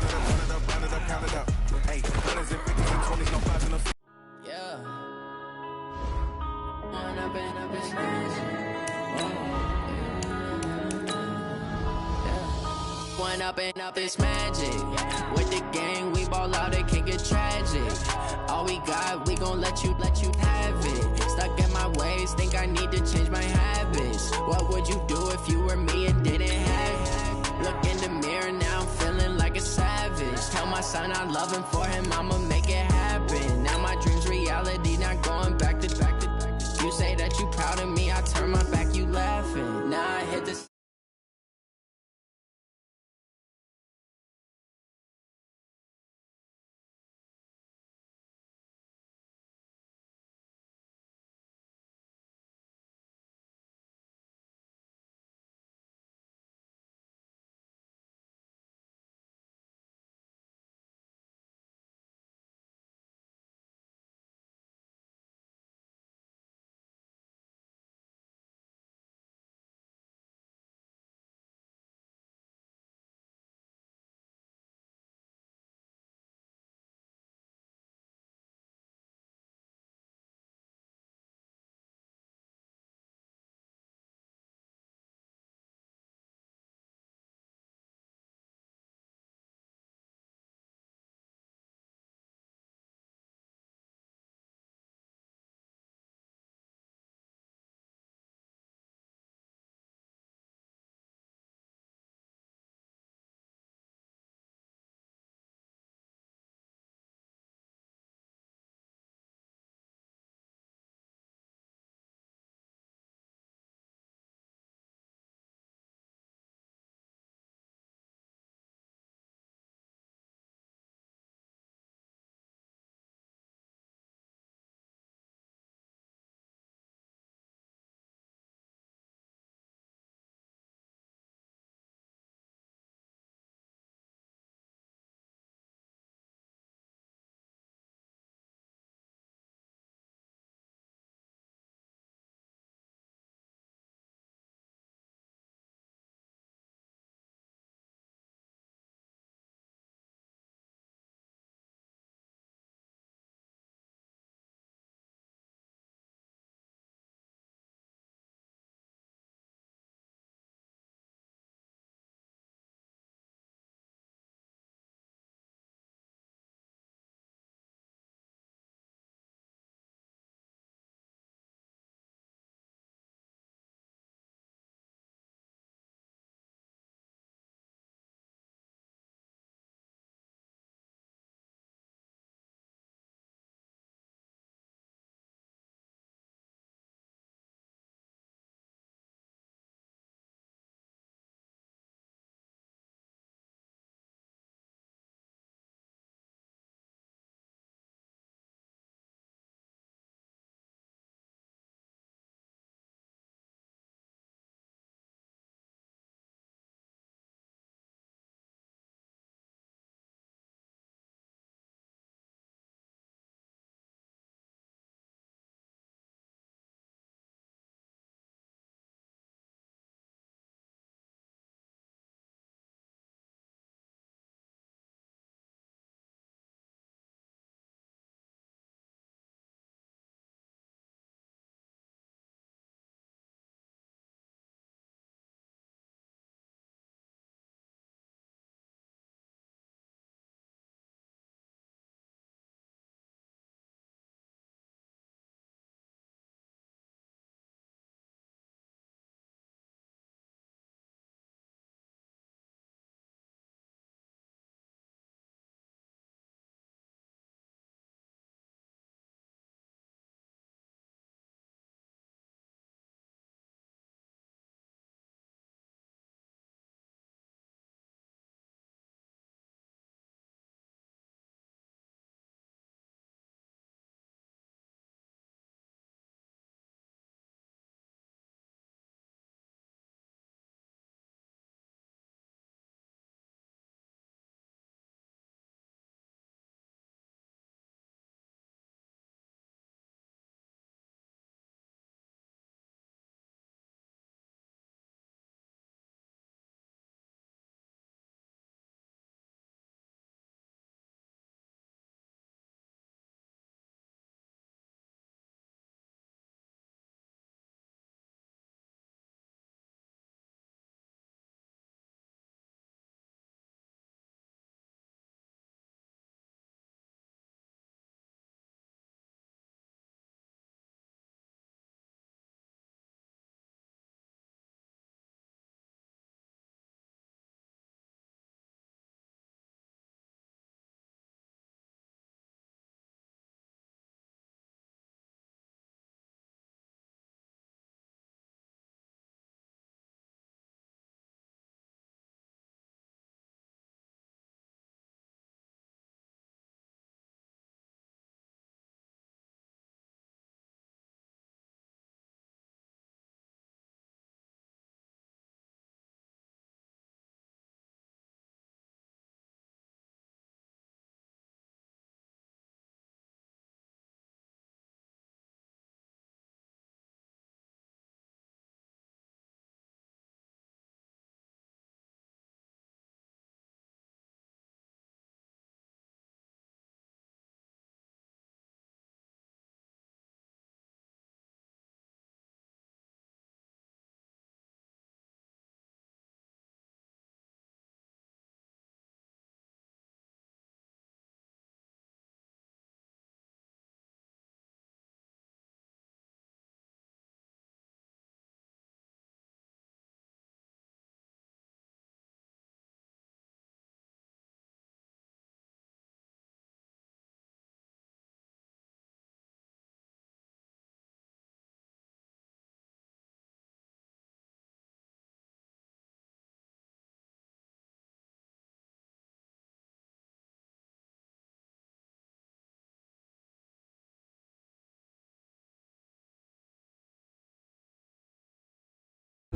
run it up, count it up. Hey, 100s and 50s and 20s, no 5s and no 6s. Yeah. When I've been up, it's magic. When up and up, it's magic. With the gang, we ball out, it can get tragic. All we got, we gon' let you have it. Stuck in my ways, think I need to change my habits. What would you do if you were me and didn't have it? Look in the mirror, now I'm feeling like a savage. Tell my son I love him, for him I'ma make it happen. Now my dream's reality, not going back to. You say that you proud of me, I turn my back, you laughing. Now I hit this.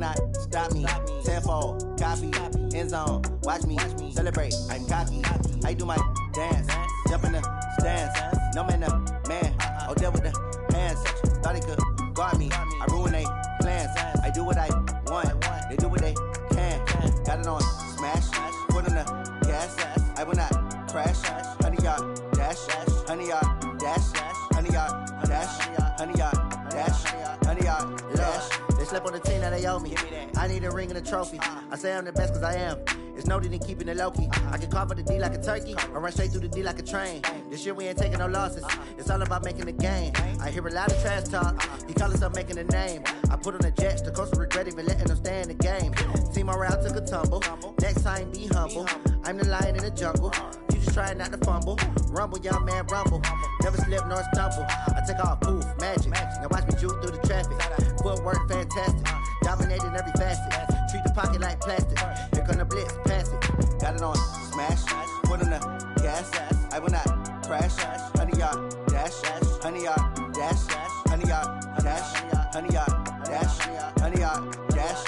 not stop me. Tenfold, copy, end zone, watch me celebrate. I'm cocky. I do my dance, jump in the stands. No man, man. Oh, there with the hands. Thought he could guard me. I ruin they plans. I do what I want. They do what they can. Got it on smash. Put on the gas. I will not crash. 100 yard dash. 100 yard dash. 100 yard dash. 100 yard dash. 100 yard dash. They slept on the team that they owe me. I need a ring and a trophy. I say I'm the best cause I am. It's no need in keeping it low-key. I can carve up the D like a turkey or run straight through the D like a train. This year we ain't taking no losses. It's all about making the game. I hear a lot of trash talk. He call himself making a name. I put on the jets. The coach will regret even letting them stay in the game. Team morale took a tumble. Next time be humble. I'm the lion in the jungle. You just trying not to fumble. Rumble, young man, rumble. Never slip nor stumble. I take off, poof, magic. Now watch me juke through the traffic. Footwork fantastic. Dominating every facet. Treat the pocket like plastic. Here come the blitz, pass it. Got it on smash. Put on the gas. I will not crash. 100 yard dash. 100 yard dash. 100 yard dash. 100 yard dash. 100 yard dash.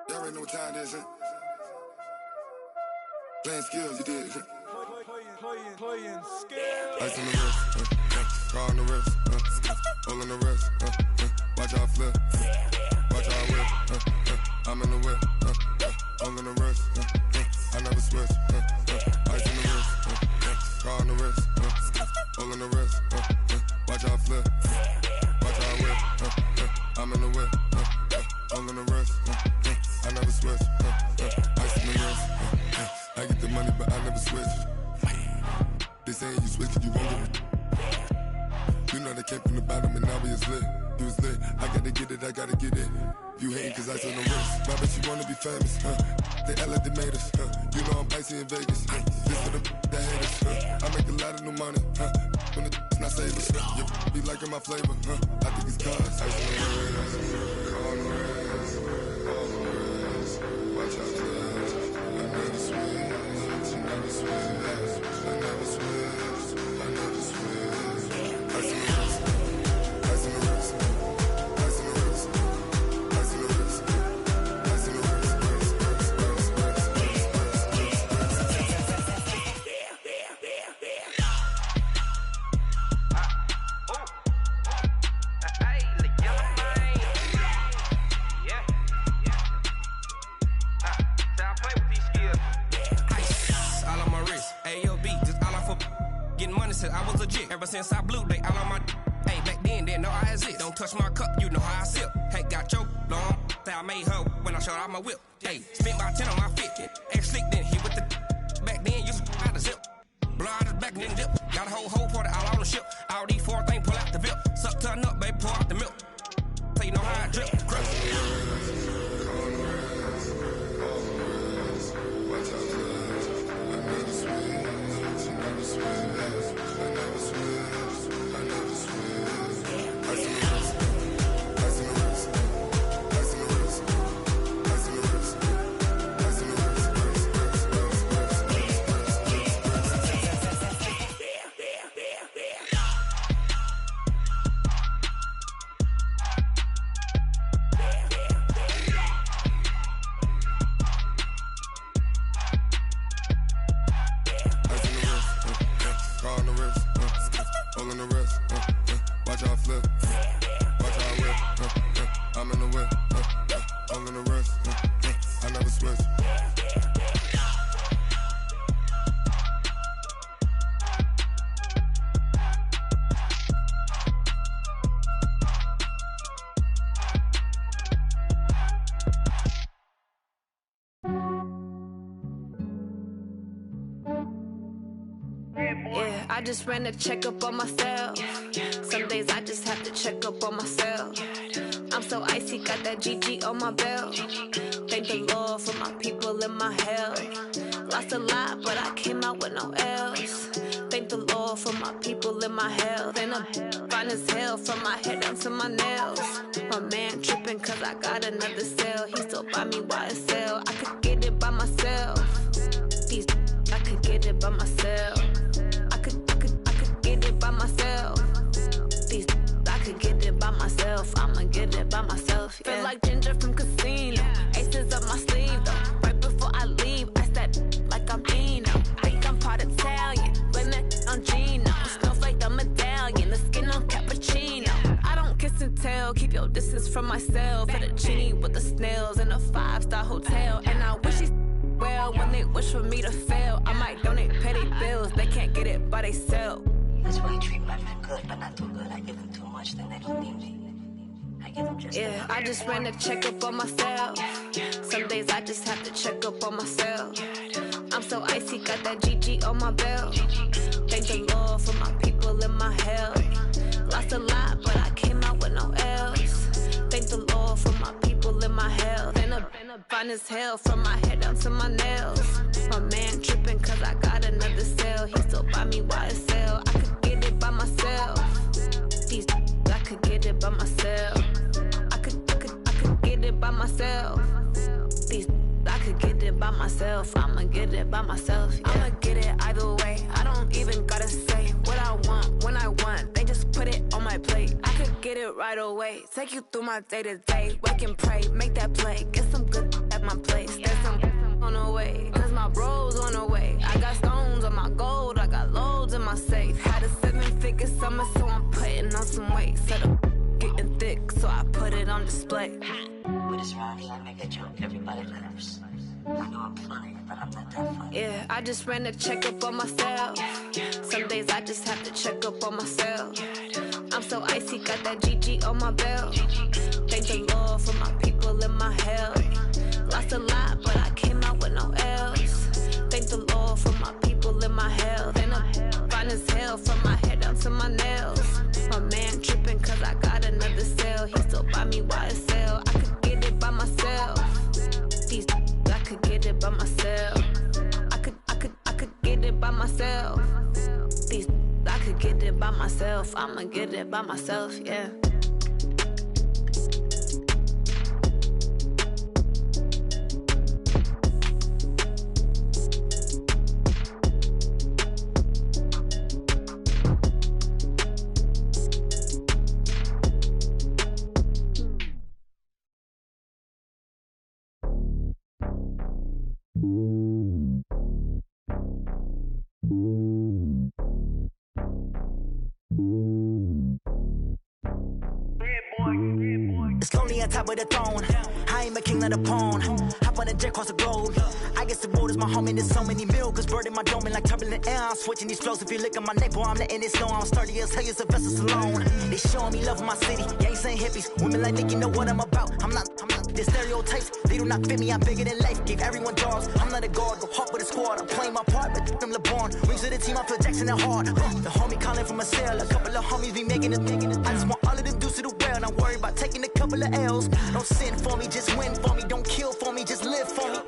Y'all already know what time it is, huh? Playing skills, you did. Playing skills. Ice on the wrist, car on the wrist, all on the wrist, watch out flip, watch out whip, I'm in the whip, all on the wrist, I never switch, ice on the wrist, car on the wrist, all on the wrist, watch out flip, watch out whip, I'm in the whip, all on the wrist, I never switch, ice on the wrist, I get the money but I never switch. They saying you switch it, you won't get it. You know they came from the bottom and now we is lit. You was lit, I gotta get it, I gotta get it. You hating cause I on the wrist. Why bet you wanna be famous, huh? They act like they made us, huh? You know I'm icy in Vegas, This for the that hate us, I make a lot of new money, When it's not savers, You be liking my flavor, I think it's cause ice on the wrist, on the wrist, on the wrist. Watch out for this, I never switch, I never switch, I never switch, I never switch. Ice on the wrist, ice on the wrist, ice on the wrist, ice on the wrist, ice on the wrist, I was legit. Ever since I blew, they all on my hey, back then, didn't know I exist. Don't touch my cup, you know how I sip. Hey, got your long, say I made her when I showed out my whip. Hey, spent about 10 on my fit. Ex slick, then hit with the back then, used to out the zip. Blow out his back, then dip. Got a whole party all on the ship. All these 4 things, pull out the VIP. Suck, turn up, baby, pour out the milk. So you know how I drip. Crush. Yeah, I just ran a checkup on myself. Some days I just have to check up on myself. I'm so icy, got that GG on my belt. Thank the Lord for my people in my health. Lost a lot, but I came out with no else. Thank the Lord for my people in my health. And I'm fine as hell from my head down to my nails. My man tripping cause I got another cell. He still buy me YSL. I could get it by myself. These I could get it by myself. I could get it by myself. These I could get it by myself. I'ma get it by myself. Yeah. Feel like Ginger from Casino. Aces up my sleeve though. Right before I leave, I step like I'm Dino. Think I'm part Italian, blame that on Gino. Snowflake the medallion, the skin on cappuccino. I don't kiss and tell, keep your distance from myself. Fettuccine with the snails in a 5-star hotel. And I wish he's well when they wish for me to fail. I might donate petty bills, they can't get it by themselves. That's why you treat my men good, but not too good. I give them too much, then they don't need me. I give them just yeah, I just ran a checkup on myself. Some days I just have to check up on myself. I'm so icy, got that GG on my belt. Thank the Lord for my people in my health. Lost a lot, but I came out with no else. Thank the Lord for my people in my health. And I'm fine as hell from my head down to my nails. My man tripping cause I got another cell. He still buy me YSL. I could get it by myself. These I could get it by myself. I could get it by myself. These I could get it by myself. I'ma get it by myself. Yeah. I'ma get it either way. I don't even gotta say what I want when I want. They just put it on my plate. I could get it right away. Take you through my day to day. Wake and pray, make that play. Get some good at my place. There's some on the way. Cause my bro's on the way. I got stones on my gold. I got loads in my safe. Had a 7-figure summer, so I'm putting on some weight. Set up getting thick, so I put it on display. with this round here, I make a joke, everybody laughs. I know I'm funny, but I'm not that funny. Yeah, I just ran a checkup on myself. Some days I just have to check up on myself. I'm so icy, got that GG on my belt. Thank the Lord for my people in my health. Lost a lot, but I came out with no else. Thank the Lord for my people in my health. And I'm fine as hell from my head down to my nails. My man tripping cause I got another cell. He still buy me YSL. I could get it by myself. These I could get it by myself. I could get it by myself. These I could get it by myself. I'ma get it by myself, yeah. It's lonely on top of the throne. I ain't a king, not a pawn. Hop on a jet across the globe. I guess the road is my home and there's so many milkers birding my dome and like turbulent air. I'm switching these flows. If you look at my neck, boy, I'm letting it snow. I'm sturdy as hell, it's a vessel alone. They showing me love in my city. Gang saying hippies. Women like Nick, you know what I'm about. I'm not the stereotypes. They do not fit me. I'm bigger than life. Gave everyone jobs. I'm not a guard. Go hard with a squad. I'm playing my part, but them LeBron. Rings to the team. I feel Jackson and hard. The homie calling from a cell. A couple of homies be making it. I just want all of them dudes to the well. Not worry about taking a couple of L's. Don't sin for me, just win for me. Don't kill for me, just live for me.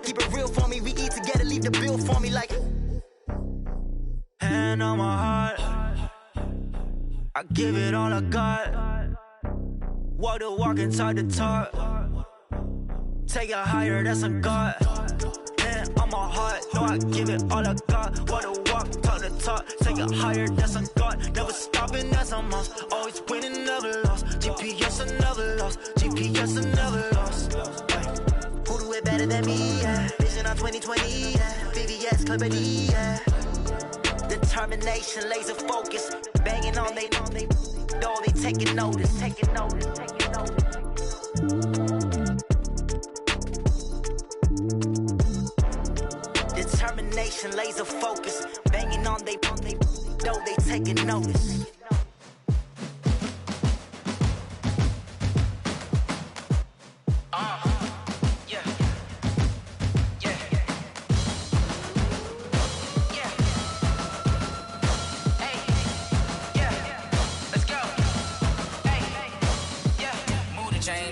Keep it real for me. We eat together, leave the bill for me like. Hand on my heart, I give it all I got. Walk the walk inside the talk. Take it higher, that's a God. Hand on my heart, no, I give it all I got. Walk the walk, talk the talk. Take it higher, that's a God. Never stopping, that's a must. Always winning, never lost. GPS, I never lost. GPS, I never lost. Who do it better than me? Yeah. Vision on 2020. Yeah. VVS, Clarity. Yeah. Determination, laser focus. Banging on they know they taking notice. Taking notice. Taking notice. Determination, laser focus. Banging on they know they taking notice.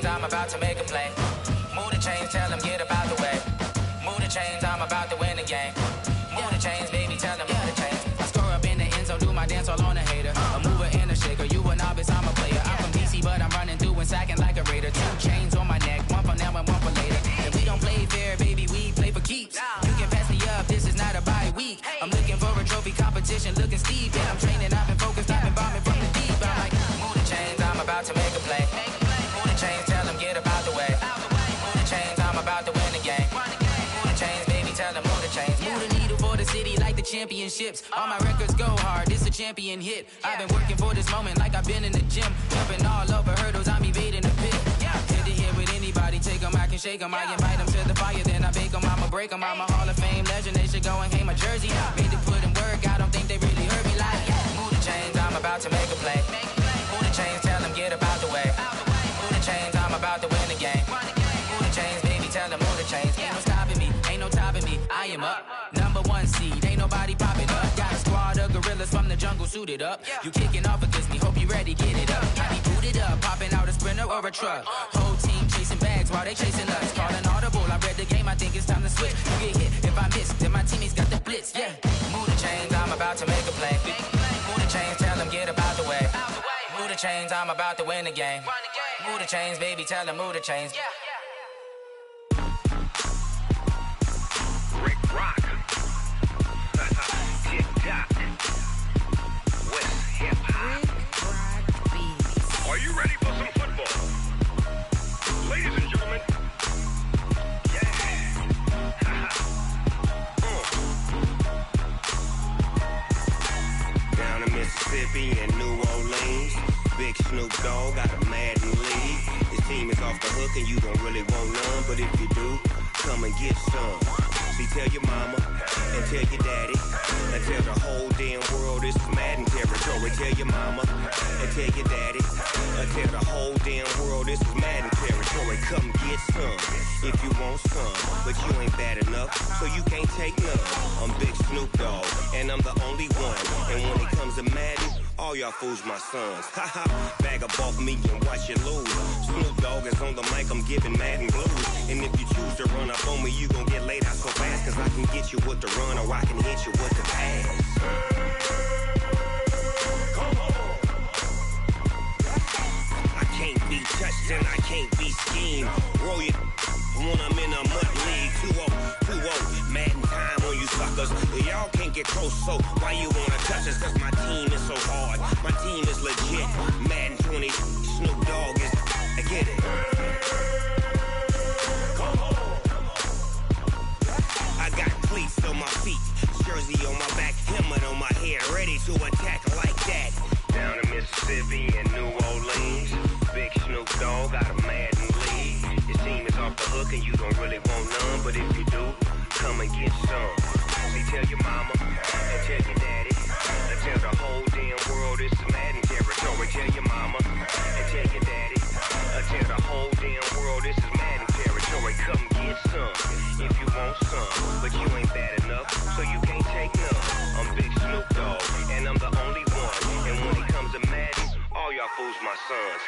I'm about to make a play. Move the chains, tell them get up out the way. Move the chains, I'm about to win the game. Move the chains, baby, tell them move the chains. Let's go. looking for a trophy competition, looking steep. And I'm training, I've been focused, I've been bombing from the deep. I'm like, move the chains, I'm about to make a play. Move the chains, tell them get about the way. Move the chains, I'm about to win the game. Move the chains, baby, tell them move the chains. Move the needle for the city like the championships. All my records go hard, this a champion hit. I've been working for this moment like I've been in the gym. Jumping all over hurdles, I'm evading the pit. Hit to hit with anybody, take them, I can shake them. I invite them to the fire, then I bake them, I'ma break them. I'm a Hall of Fame legend, they should go and hang my jersey. Made to put in work, I don't think they really heard me like, move the chains, I'm about to make a play. Move the chains, tell them get about the way. Move the chains, I'm about to win the game. Move the chains, baby, tell them move the chains. Ain't no stopping me, ain't no topping me, I am up. #1 seed, ain't nobody popping up. Got a squad of gorillas from the jungle suited up. You kicking off against me, hope you ready, get it up. I be booted up, popping out a Sprinter or a truck. Whole team chasing bags while they chasing us. Calling audible, I read the game, I think it's time to switch. You get hit, if I miss, then my teammates got the blitz, yeah. Move the chains, I'm about to make a play. Move the chains, tell them get about the way. Move the chains, I'm about to win the game. Move the chains, baby, tell them move the chains. Rick Rock. Tick-tock. West hip-hop. Are you ready for some football? Ladies and gentlemen. Yeah. Down in Mississippi and New Orleans, Big Snoop Dogg got a Madden league. His team is off the hook and you don't really want none, but if you do, come and get some. See, tell your mama and tell your daddy and tell the whole damn world this is Madden territory. Tell your mama and tell your daddy and tell the whole damn world this is Madden territory. Come get some if you want some, but you ain't bad enough, so you can't take none. I'm Big Snoop Dogg and I'm the only one. And when it comes to Madden, all y'all fools my sons. Haha, bag up off me and watch you lose. Snoop Dogg is on the mic, I'm giving Madden blues. And if you choose to run up on me, you gon' get laid out so fast, cause I can get you with the run or I can hit you with the pass. Come on. I can't be touched and I can't be schemed. Roll you when I'm in a mud league. 2-0, Madden time on you suckers. Y'all can't get close, so why you wanna touch us? Cause my team is so hard, my team is legit. Madden 20, Snoop Dogg is, I get it. Come on. I got cleats on my feet, jersey on my back, helmet on my head, ready to attack like that. Down in Mississippi and New Orleans, Big Snoop Dogg got a Madden league. His team is off the hook and you don't really want none, but if you do, come and get some. See, tell your mama and tell your daddy and tell the whole damn world this is Madden territory. Tell your mama and tell your daddy and tell the whole damn world this is Madden territory. Come get some if you want some, but you ain't bad enough, so you can't take none. I'm Big Snoop Dogg and I'm the only one. And when it comes to Madden, all y'all fools my sons.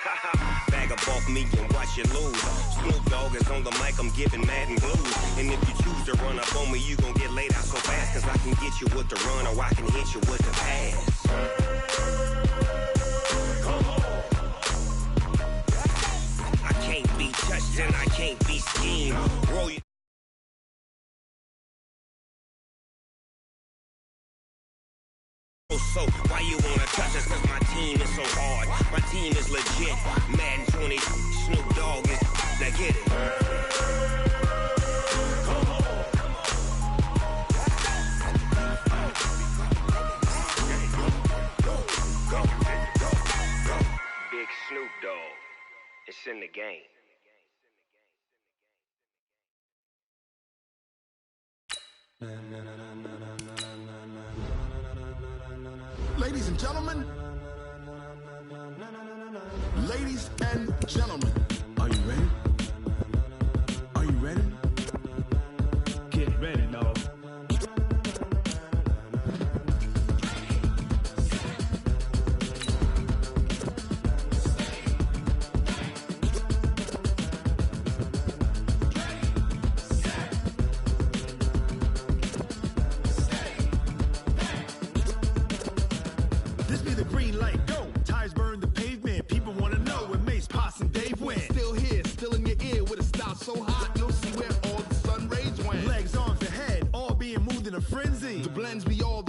Bag up off me and watch you lose. Snoop Dogg is on the mic, I'm giving Madden blues. And if you choose to run up on me, you gon' get laid out so fast, cause I can get you with the run or I can hit you with the pass. Come on. I can't be touched and I can't be schemed. Roll you. So why you wanna touch us? Cause my team is so hard, my team is legit. Madden 20, Snoop Dogg is, now get it. Come on. Go. Big Snoop Dogg, it's in the game. Ladies and gentlemen, ladies and gentlemen, are you ready? Are you ready? Get ready, dog. This be the green light, go. Tires burn the pavement. People wanna know where Mace, Posse, and Dave went. Still here, still in your ear with a style so hot, you'll see where all the sun rays went. Legs, arms, and head, all being moved in a frenzy. The blends be all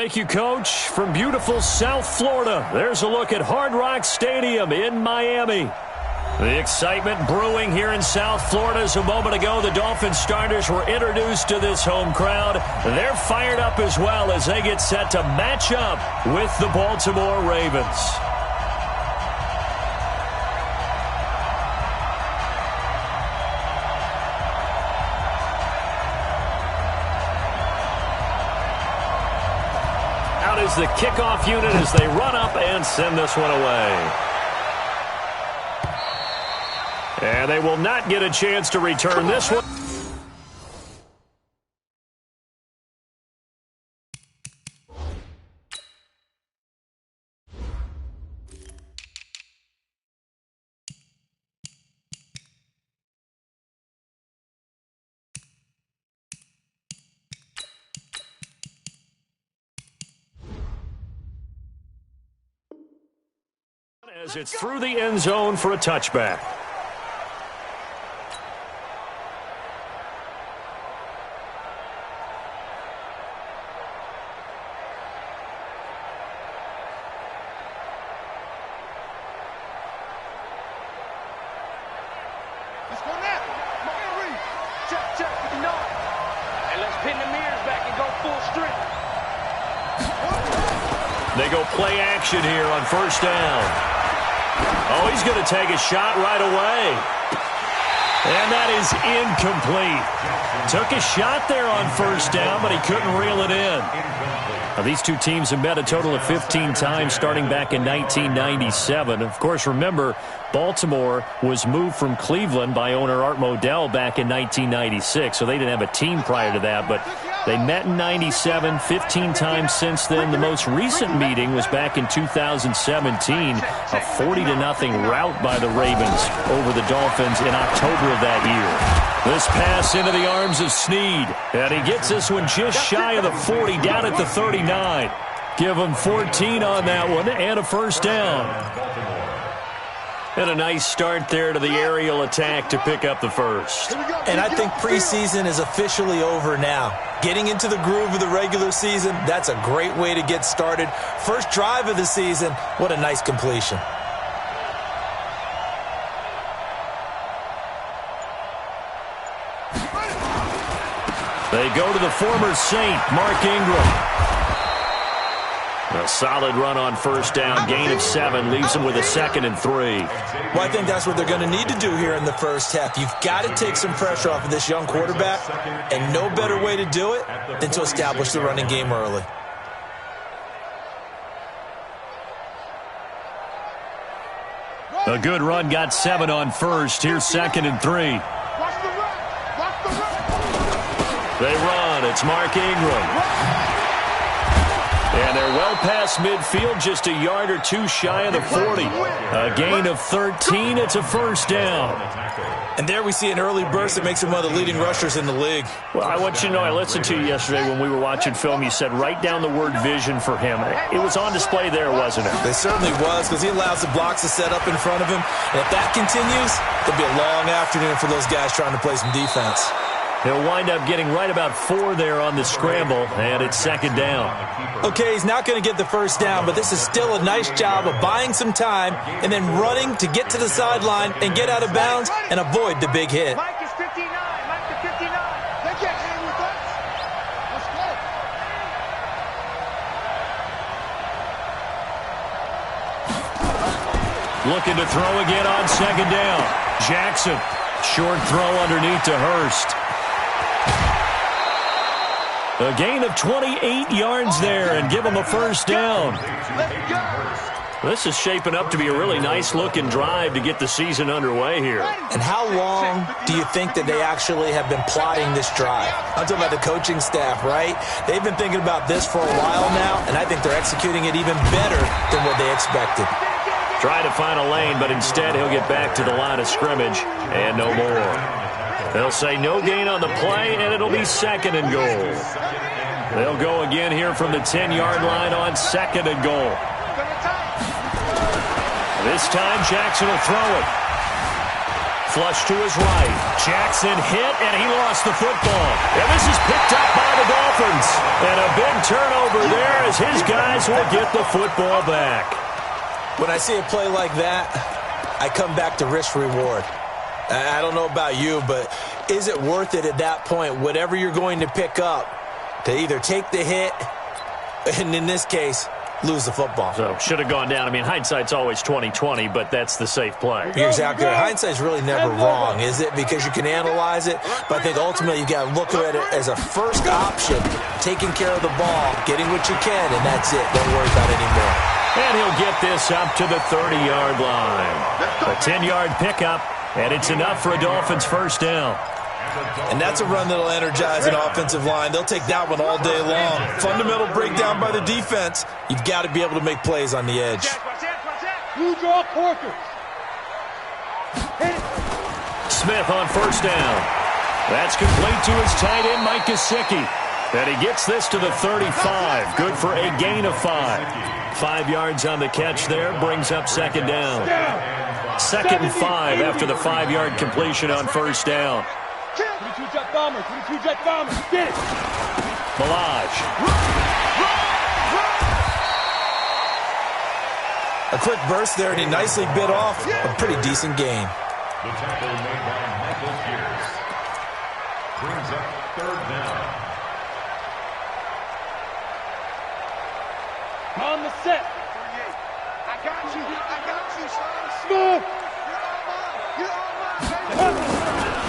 Thank you, Coach. From beautiful South Florida, there's a look at Hard Rock Stadium in Miami. The excitement brewing here in South Florida as a moment ago. The Dolphins starters were introduced to this home crowd. They're fired up as well as they get set to match up with the Baltimore Ravens. Out is the kickoff unit as they run up and send this one away. And they will not get a chance to return this one. As it's through the end zone for a touchback. Let's go now. Reed. Check with the nod. And let's pin the mirrors back and go full strength. They go play action here on first down. Oh, he's going to take a shot right away. And that is incomplete. Took a shot there on first down, but he couldn't reel it in. Now, these two teams have met a total of 15 times starting back in 1997. Of course, remember, Baltimore was moved from Cleveland by owner Art Modell back in 1996, so they didn't have a team prior to that, but they met in 97, 15 times since then. The most recent meeting was back in 2017, a 40-0 rout by the Ravens over the Dolphins in October of that year. This pass into the arms of Snead, and he gets this one just shy of the 40, down at the 39. Give him 14 on that one and a first down. And a nice start there to the aerial attack to pick up the first. And I think preseason is officially over now. Getting into the groove of the regular season, that's a great way to get started. First drive of the season, what a nice completion. They go to the former Saint, Mark Ingram. A solid run on first down, gain of 7, leaves them with a 2nd and 3. Well, I think that's what they're going to need to do here in the first half. You've got to take some pressure off of this young quarterback, and no better way to do it than to establish the running game early. A good run, got 7 on first. Here's 2nd and 3. They run. It's Mark Ingram. And they're well past midfield, just a yard or two shy of the 40. A gain of 13. It's a first down. And there we see an early burst that makes him one of the leading rushers in the league. Well, I want you to know, I listened to you yesterday when we were watching film. You said write down the word vision for him. It was on display there, wasn't it? It certainly was, because he allows the blocks to set up in front of him. And if that continues, it'll be a long afternoon for those guys trying to play some defense. He'll wind up getting right about 4 there on the scramble, and it's 2nd down. Okay, he's not going to get the first down, but this is still a nice job of buying some time and then running to get to the sideline and get out of bounds and avoid the big hit. Mike is 59. Mike is 59. They can't hang with us. Let's go. Looking to throw again on 2nd down. Jackson, short throw underneath to Hurst. A gain of 28 yards there and give him a first down. This is shaping up to be a really nice-looking drive to get the season underway here. And how long do you think that they actually have been plotting this drive? I'm talking about the coaching staff, right? They've been thinking about this for a while now, and I think they're executing it even better than what they expected. Try to find a lane, but instead he'll get back to the line of scrimmage and no more. They'll say no gain on the play, and it'll be 2nd and goal. They'll go again here from the 10-yard line on 2nd and goal. This time Jackson will throw it. Flush to his right. Jackson hit, and he lost the football. And this is picked up by the Dolphins. And a big turnover there as his guys will get the football back. When I see a play like that, I come back to risk-reward. I don't know about you, but is it worth it at that point, whatever you're going to pick up, to either take the hit, and in this case, lose the football? So, should have gone down. I mean, hindsight's always 20/20, but that's the safe play. You're exactly right. Hindsight's really never wrong, is it? Because you can analyze it, but I think ultimately you got to look at it as a first option, taking care of the ball, getting what you can, and that's it. Don't worry about it anymore. And he'll get this up to the 30-yard line. A 10-yard pickup, and it's enough for a Dolphins first down. And that's a run that'll energize an offensive line. They'll take that one all day long. Fundamental breakdown by the defense. You've got to be able to make plays on the edge. Smith on first down. That's complete to his tight end, Mike Gesicki. And he gets this to the 35. Good for a gain of 5. 5 yards on the catch there. Brings up second down. 2nd and 5 after the 5-yard completion on first down. 22-jet bombers, 22-jet bombers, get it! Balaj. A quick burst there, and he nicely bit off a pretty decent gain. The tackle made by Michael Pierce brings up third down. On the set. I got you, son. Smooth.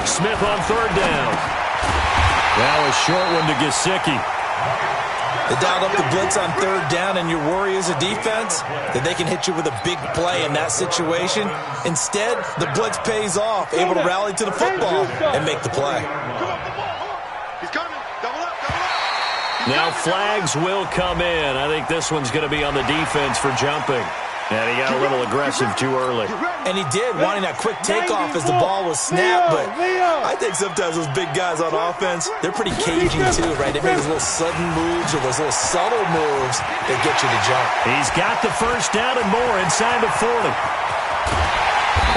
Smith on third down. Now a short one to Gesicki. They dialed up the blitz on third down, and your worry as a defense that they can hit you with a big play in that situation. Instead, the blitz pays off, able to rally to the football and make the play. Now flags will come in. I think this one's going to be on the defense for jumping. And he got a little aggressive too early. And he did, wanting that quick takeoff as the ball was snapped. But I think sometimes those big guys on offense, they're pretty cagey too, right? They make those little sudden moves or those little subtle moves that get you to jump. He's got the first down and more inside the 40.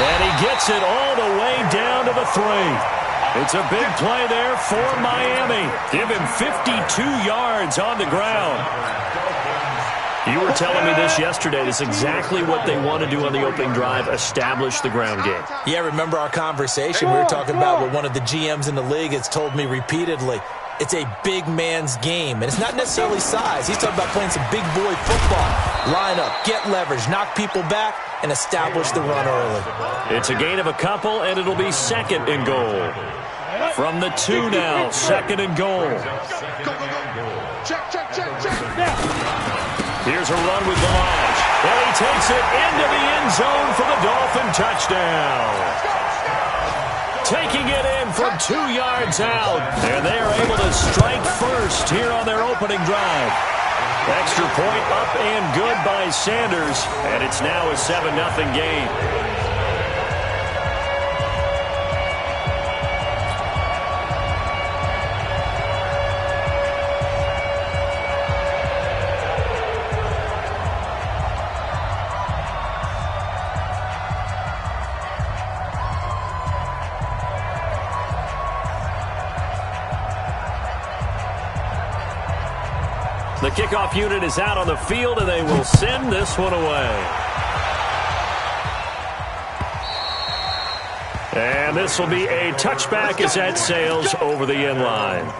And he gets it all the way down to the 3. It's a big play there for Miami. Give him 52 yards on the ground. You were telling me this yesterday. That's exactly what they want to do on the opening drive, establish the ground game. Yeah, remember our conversation? We were talking about what one of the GMs in the league has told me repeatedly. It's a big man's game, and it's not necessarily size. He's talking about playing some big boy football. Line up, get leverage, knock people back, and establish the run early. It's a gain of a couple, and it'll be 2nd and goal. From the 2 now, 2nd and goal. Check. Here's a run with Balaj. And he takes it into the end zone for the Dolphin touchdown. Taking it in from 2 yards out. And they are able to strike first here on their opening drive. Extra point up and good by Sanders. And it's now a 7-0 game. The kickoff unit is out on the field, and they will send this one away. And this will be a touchback as that sails over the end line.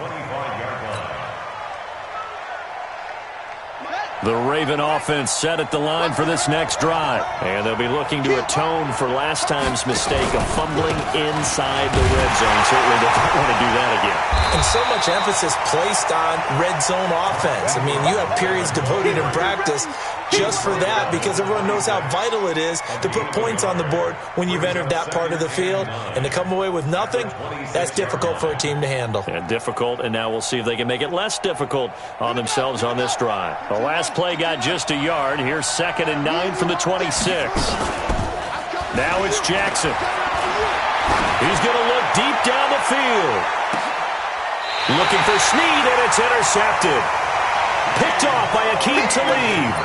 The Raven offense set at the line for this next drive. And they'll be looking to atone for last time's mistake of fumbling inside the red zone. Certainly they don't want to do that again. And so much emphasis placed on red zone offense. I mean, you have periods devoted in practice just for that because everyone knows how vital it is to put points on the board when you've entered that part of the field. And to come away with nothing, that's difficult for a team to handle. And difficult, and now we'll see if they can make it less difficult on themselves on this drive. The last play got just a yard. Here's 2nd and 9 from the 26. Now it's Jackson. He's going to look deep down the field. Looking for Snead, and it's intercepted. Picked off by Akeem Talib.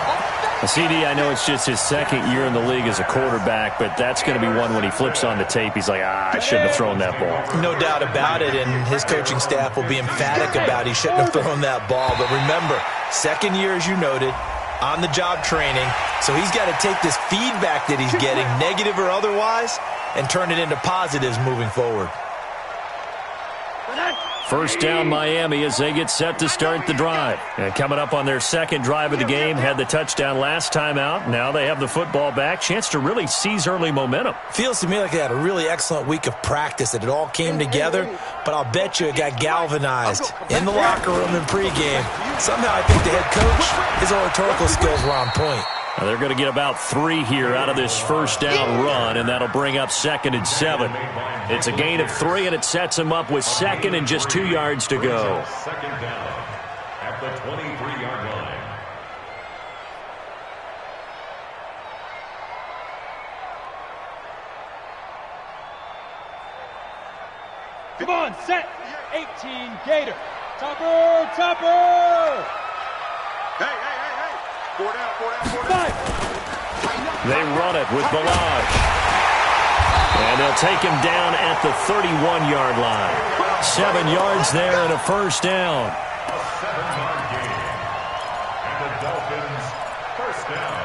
CD, I know it's just his second year in the league as a quarterback, but that's going to be one when he flips on the tape, he's like, I shouldn't have thrown that ball. No doubt about it, and his coaching staff will be emphatic about he shouldn't have thrown that ball. But remember, second year, as you noted, on-the-job training, so he's got to take this feedback that he's getting, negative or otherwise, and turn it into positives moving forward. First down, Miami, as they get set to start the drive. And coming up on their second drive of the game, had the touchdown last time out. Now they have the football back. Chance to really seize early momentum. Feels to me like they had a really excellent week of practice, that it all came together, but I'll bet you it got galvanized in the locker room in pregame. Somehow I think the head coach, his oratorical skills were on point. Now they're going to get about 3 here out of this first down run, and that'll bring up 2nd and 7. It's a gain of 3, and it sets them up with 2nd and just 2 yards to go. Second down at the 23-yard line. Come on, set. 18, Gator. Topper. Hey. 4 down. They run it with Balaj. And they'll take him down at the 31-yard line. 7 yards there and a first down. A 7-yard gain. And the Dolphins first down.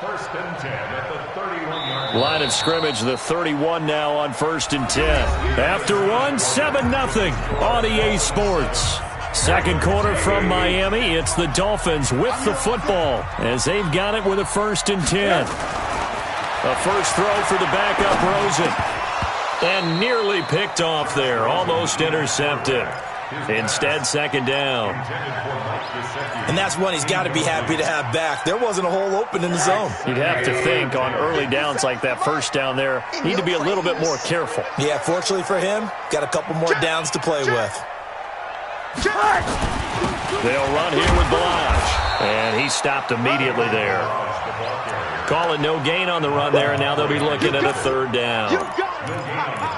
1st and 10 at the 31-yard line. Line of scrimmage, the 31 now on 1st and 10. After one, 7-0 on EA Sports. Second quarter from Miami. It's the Dolphins with the football as they've got it with a 1st and 10. A first throw for the backup Rosen. And nearly picked off there. Almost intercepted. Instead, 2nd down. And that's one he's got to be happy to have back. There wasn't a hole open in the zone. You'd have to think on early downs like that first down there, need to be a little bit more careful. Yeah, fortunately for him, got a couple more downs to play with. They'll run here with Balaj. And he stopped immediately there. Call it no gain on the run there, and now they'll be looking at a 3rd down.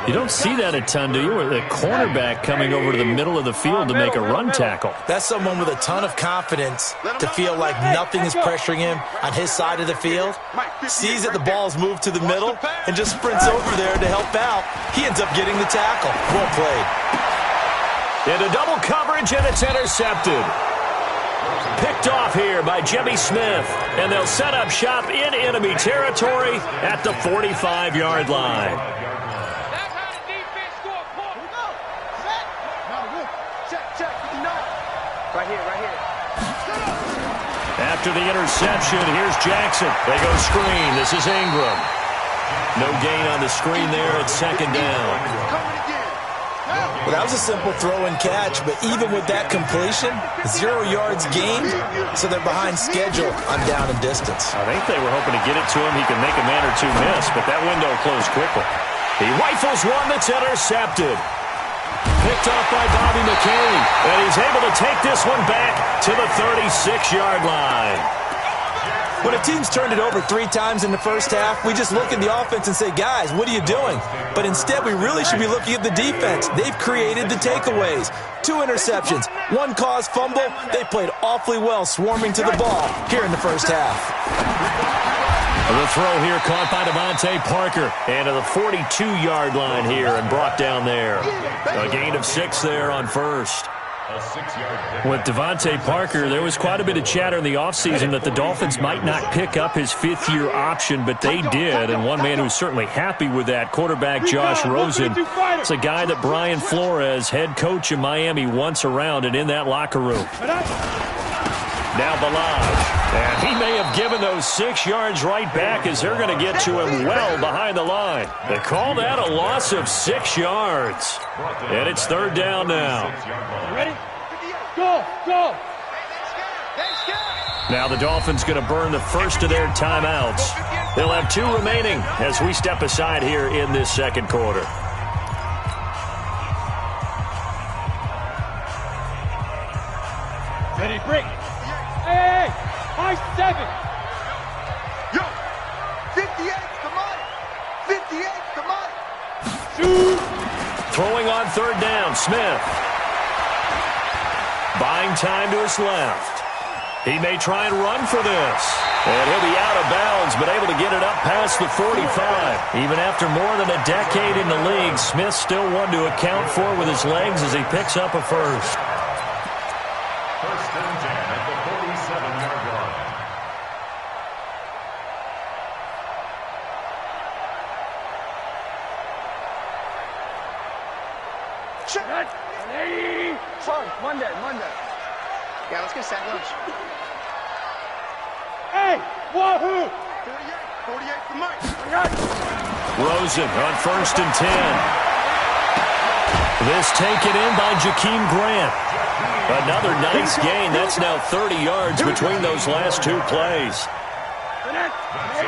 You don't see that a ton, do you? With a cornerback coming over to the middle of the field to make a run tackle. That's someone with a ton of confidence to feel like nothing is pressuring him on his side of the field. Sees that the ball's moved to the middle and just sprints over there to help out. He ends up getting the tackle. Well played. Into double coverage, and it's intercepted. Picked off here by Jimmy Smith, and they'll set up shop in enemy territory at the 45-yard line. Right here. After the interception, here's Jackson. They go screen. This is Ingram. No gain on the screen there at 2nd down. Well, that was a simple throw and catch, but even with that completion, 0 yards gained, so they're behind schedule on down and distance. I think they were hoping to get it to him. He can make a man or two miss, but that window closed quickly. He rifles one that's intercepted. Picked off by Bobby McKay, and he's able to take this one back to the 36-yard line. When a team's turned it over 3 times in the first half, we just look at the offense and say, guys, what are you doing? But instead, we really should be looking at the defense. They've created the takeaways. 2 interceptions, 1 caused fumble. They played awfully well swarming to the ball here in the first half. The throw here caught by Devontae Parker. And to the 42-yard line here and brought down there. A gain of 6 there on first. With Devontae Parker, there was quite a bit of chatter in the offseason that the Dolphins might not pick up his 5th-year option, but they did. And one man who's certainly happy with that, quarterback Josh Rosen. It's a guy that Brian Flores, head coach in Miami, wants around and in that locker room. Now Balaj. And he may have given those 6 yards right back as they're going to get to him well behind the line. They call that a loss of 6 yards. And it's 3rd down now. Ready? Go! Now the Dolphins going to burn the first of their timeouts. They'll have 2 remaining as we step aside here in this second quarter. Ready, break. Hey! High 7. Yo! 58, come on! 58, come on! Shoot! Throwing on 3rd down, Smith. Buying time to his left. He may try and run for this. And he'll be out of bounds, but able to get it up past the 45. Even after more than a decade in the league, Smith still one to account for with his legs as he picks up a first. First and 10 at the 47-yard line. Sorry, Monday. Yeah, let's get sack lunch. Hey, wahoo! 48 for Mike. Rosen on first and 10. This taken in by Jakeem Grant. Another nice gain. That's now 30 yards between those last two plays.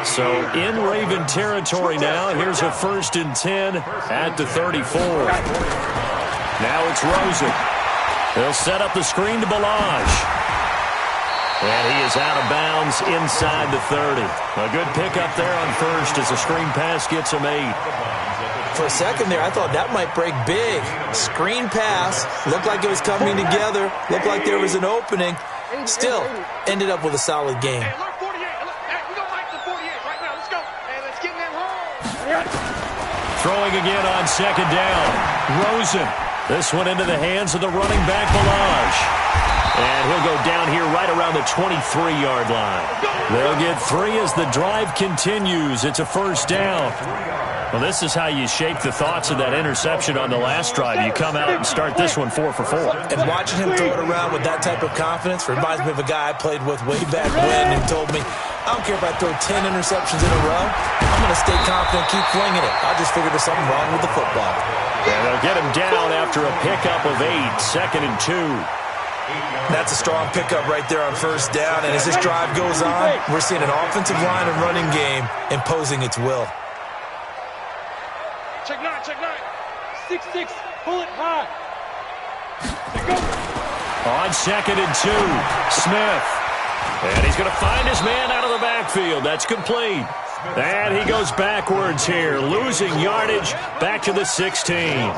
So in Raven territory now. Here's a first and 10 at the 34. Now it's Rosen. He'll set up the screen to Balaj. And he is out of bounds inside the 30. A good pickup there on first as the screen pass gets him 8. For a second there, I thought that might break big. Screen pass. Looked like it was coming together. Looked like there was an opening. Still, ended up with a solid game. Hey, look, 48. Look, hey, we don't like the 48 right now. Let's go. Hey, let's get in that hole. Throwing again on second down. Rosen. This one into the hands of the running back, Balaj. And he'll go down here right around the 23-yard line. They'll get 3 as the drive continues. It's a first down. Well, this is how you shape the thoughts of that interception on the last drive. You come out and start this one 4 for 4. And watching him throw it around with that type of confidence reminds me of a guy I played with way back when who told me, I don't care if I throw 10 interceptions in a row. I'm going to stay confident, keep flinging it. I just figured there's something wrong with the football. And they'll get him down after a pickup of 8, second and 2. That's a strong pickup right there on first down. And as this drive goes on, we're seeing an offensive line and running game imposing its will. Check 9. 6-6, pull it high. Go. On second and 2, Smith. And he's going to find his man out of the backfield. That's complete. And he goes backwards here, losing yardage back to the 16.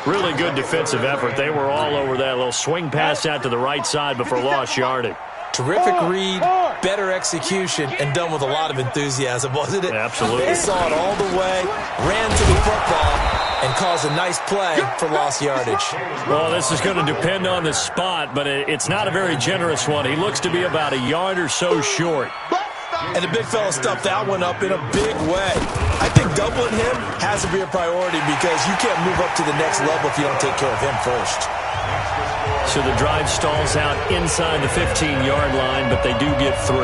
Really good defensive effort. They were all over that little swing pass out to the right side before lost yardage. Terrific read, better execution, and done with a lot of enthusiasm, wasn't it? Absolutely. They saw it all the way, ran to the football, and caused a nice play for lost yardage. Well, this is going to depend on the spot, but it's not a very generous one. He looks to be about a yard or so short. And the big fella stuffed that one up in a big way. I think doubling him has to be a priority because you can't move up to the next level if you don't take care of him first. So the drive stalls out inside the 15-yard line, but they do get 3.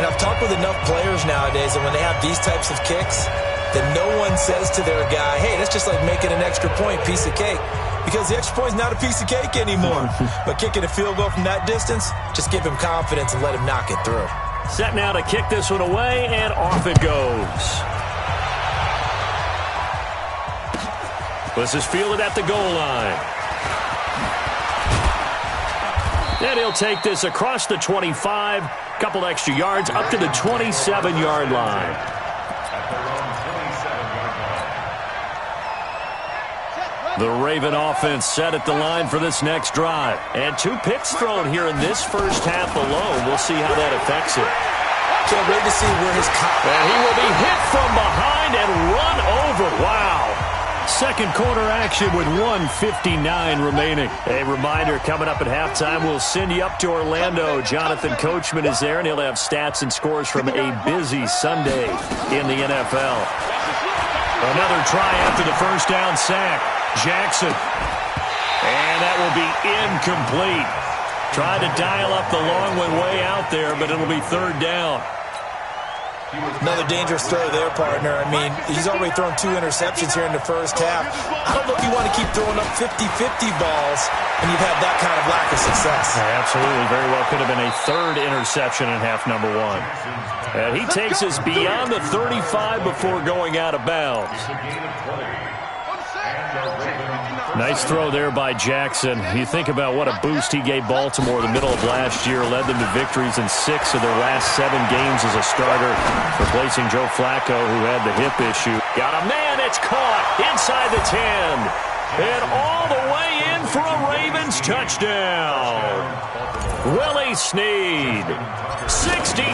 And I've talked with enough players nowadays that when they have these types of kicks, that no one says to their guy, hey, that's just like making an extra point, piece of cake. Because the extra point is not a piece of cake anymore. But kicking a field goal from that distance, just give him confidence and let him knock it through. Set now to kick this one away, and off it goes. This is fielded at the goal line. And he'll take this across the 25, couple extra yards, up to the 27-yard line. The Raven offense set at the line for this next drive. And 2 picks thrown here in this first half alone. We'll see how that affects it. Can't wait to see where his... And he will be hit from behind and run over. Wow. Second quarter action with 1:59 remaining. A reminder, coming up at halftime, we'll send you up to Orlando. Jonathan Coachman is there, and he'll have stats and scores from a busy Sunday in the NFL. Another try after the first down sack. Jackson. And that will be incomplete. Tried to dial up the long one way out there, but it'll be third down. Another dangerous throw there, partner. I mean, he's already thrown 2 interceptions here in the first half. I don't know if you want to keep throwing up 50-50 balls when you've had that kind of lack of success. Absolutely. Very well could have been a third interception in half number 1. And he takes us beyond the 35 before going out of bounds. Nice throw there by Jackson. You think about what a boost he gave Baltimore the middle of last year, led them to victories in 6 of their last 7 games as a starter, replacing Joe Flacco, who had the hip issue. Got a man, it's caught inside the 10. And all the way in for a Ravens touchdown. Willie Snead, 62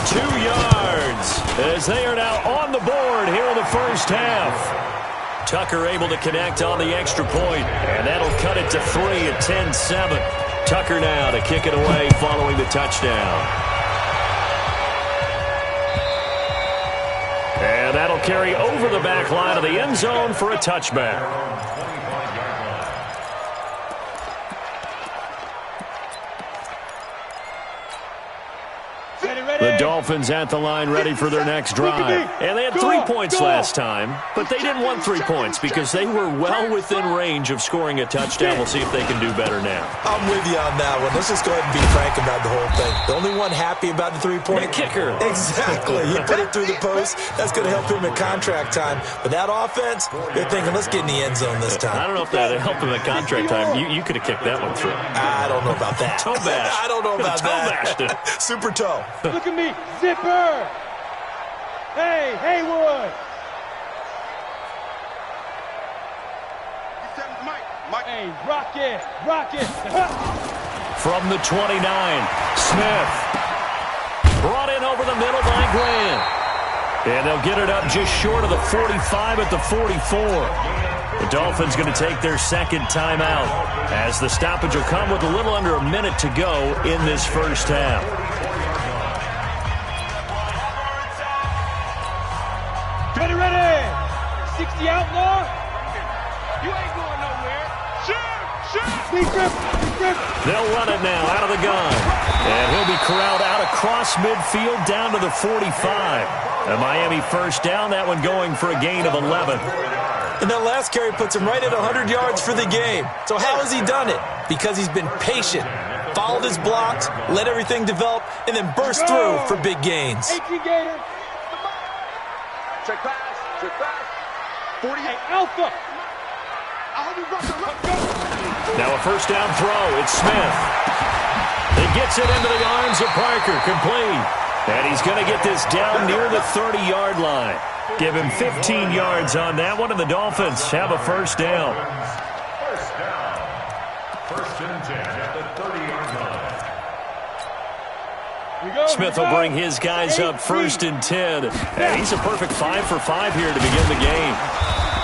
yards, as they are now on the board here in the first half. Tucker able to connect on the extra point, and that'll cut it to 3 at 10-7. Tucker now to kick it away following the touchdown. And that'll carry over the back line of the end zone for a touchback. The Dolphins at the line ready for their next drive. And they had 3 points last time, but they didn't want 3 points because they were well within range of scoring a touchdown. We'll see if they can do better now. I'm with you on that one. Let's just go ahead and be frank about the whole thing. The only one happy about the 3-point kicker. Exactly. He put it through the post. That's going to help him at contract time. But that offense, they're thinking, let's get in the end zone this time. I don't know if that helped him at contract time. You could have kicked that one through. I don't know about that. Toe bash. I don't know about that. Super toe. Look at me, zipper! Hey, Haywood! Hey, rocket! From the 29, Smith. Brought in over the middle by Graham. And they'll get it up just short of the 45 at the 44. The Dolphins going to take their second timeout as the stoppage will come with a little under a minute to go in this first half. Ready! 60 outlaw! You ain't going nowhere! Shoot! They'll run it now out of the gun. And he'll be corralled out across midfield down to the 45. A Miami first down, that one going for a gain of 11. And that last carry puts him right at 100 yards for the game. So how has he done it? Because he's been patient, followed his blocks, let everything develop, and then burst through for big gains. 18 Gator! Check pass. 48 Alpha! Now a first down throw. It's Smith. He gets it into the arms of Parker. Complete. And he's going to get this down near the 30-yard line. Give him 15 yards on that one, and the Dolphins have a first down. First down. First and 10 at the 30-yard line. Smith will bring his guys up first and 10. And he's a perfect 5 for 5 here to begin the game.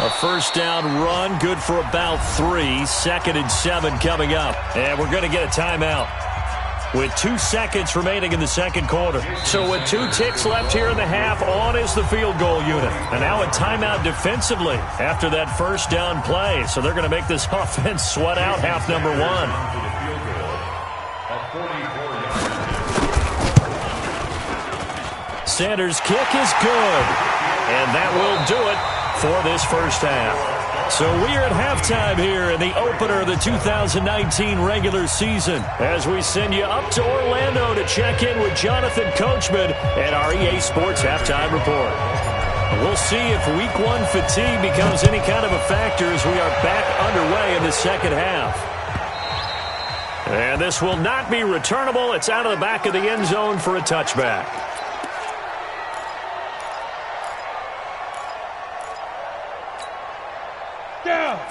A first down run, good for about 3. Second and 7 coming up. And we're going to get a timeout with 2 seconds remaining in the second quarter. So with 2 ticks left here in the half, on is the field goal unit. And now a timeout defensively after that first down play. So they're going to make this offense sweat out half number 1. Sanders' kick is good. And that will do it for this first half. So we are at halftime here in the opener of the 2019 regular season as we send you up to Orlando to check in with Jonathan Coachman and our EA Sports Halftime Report. We'll see if Week 1 fatigue becomes any kind of a factor as we are back underway in the second half. And this will not be returnable. It's out of the back of the end zone for a touchback.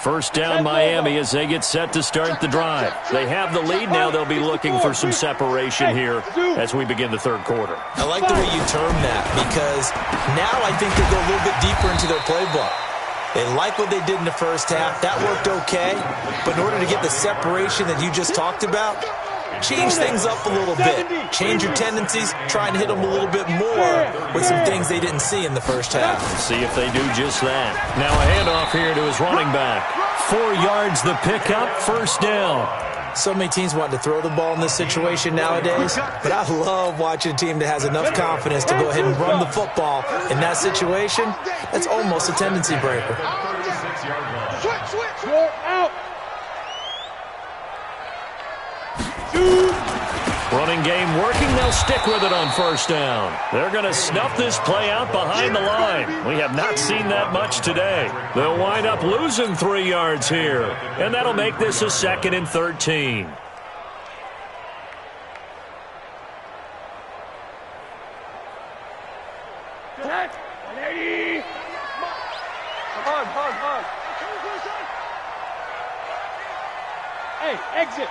First down Miami as they get set to start the drive. They have the lead now. They'll be looking for some separation here as we begin the third quarter. I like the way you term that because now I think they go a little bit deeper into their playbook. They like what they did in the first half. That worked okay. But in order to get the separation that you just talked about, change things up a little bit. Change your tendencies, try and hit them a little bit more with some things they didn't see in the first half. See if they do just that. Now a handoff here to his running back. 4 yards the pickup, first down. So many teams want to throw the ball in this situation nowadays, but I love watching a team that has enough confidence to go ahead and run the football. In that situation, that's almost a tendency breaker. Switch, out. Running game working. They'll stick with it on first down. They're going to snuff this play out behind the line. We have not seen that much today. They'll wind up losing 3 yards here, and that'll make this a 2nd and 13. Hard. Hey, exit.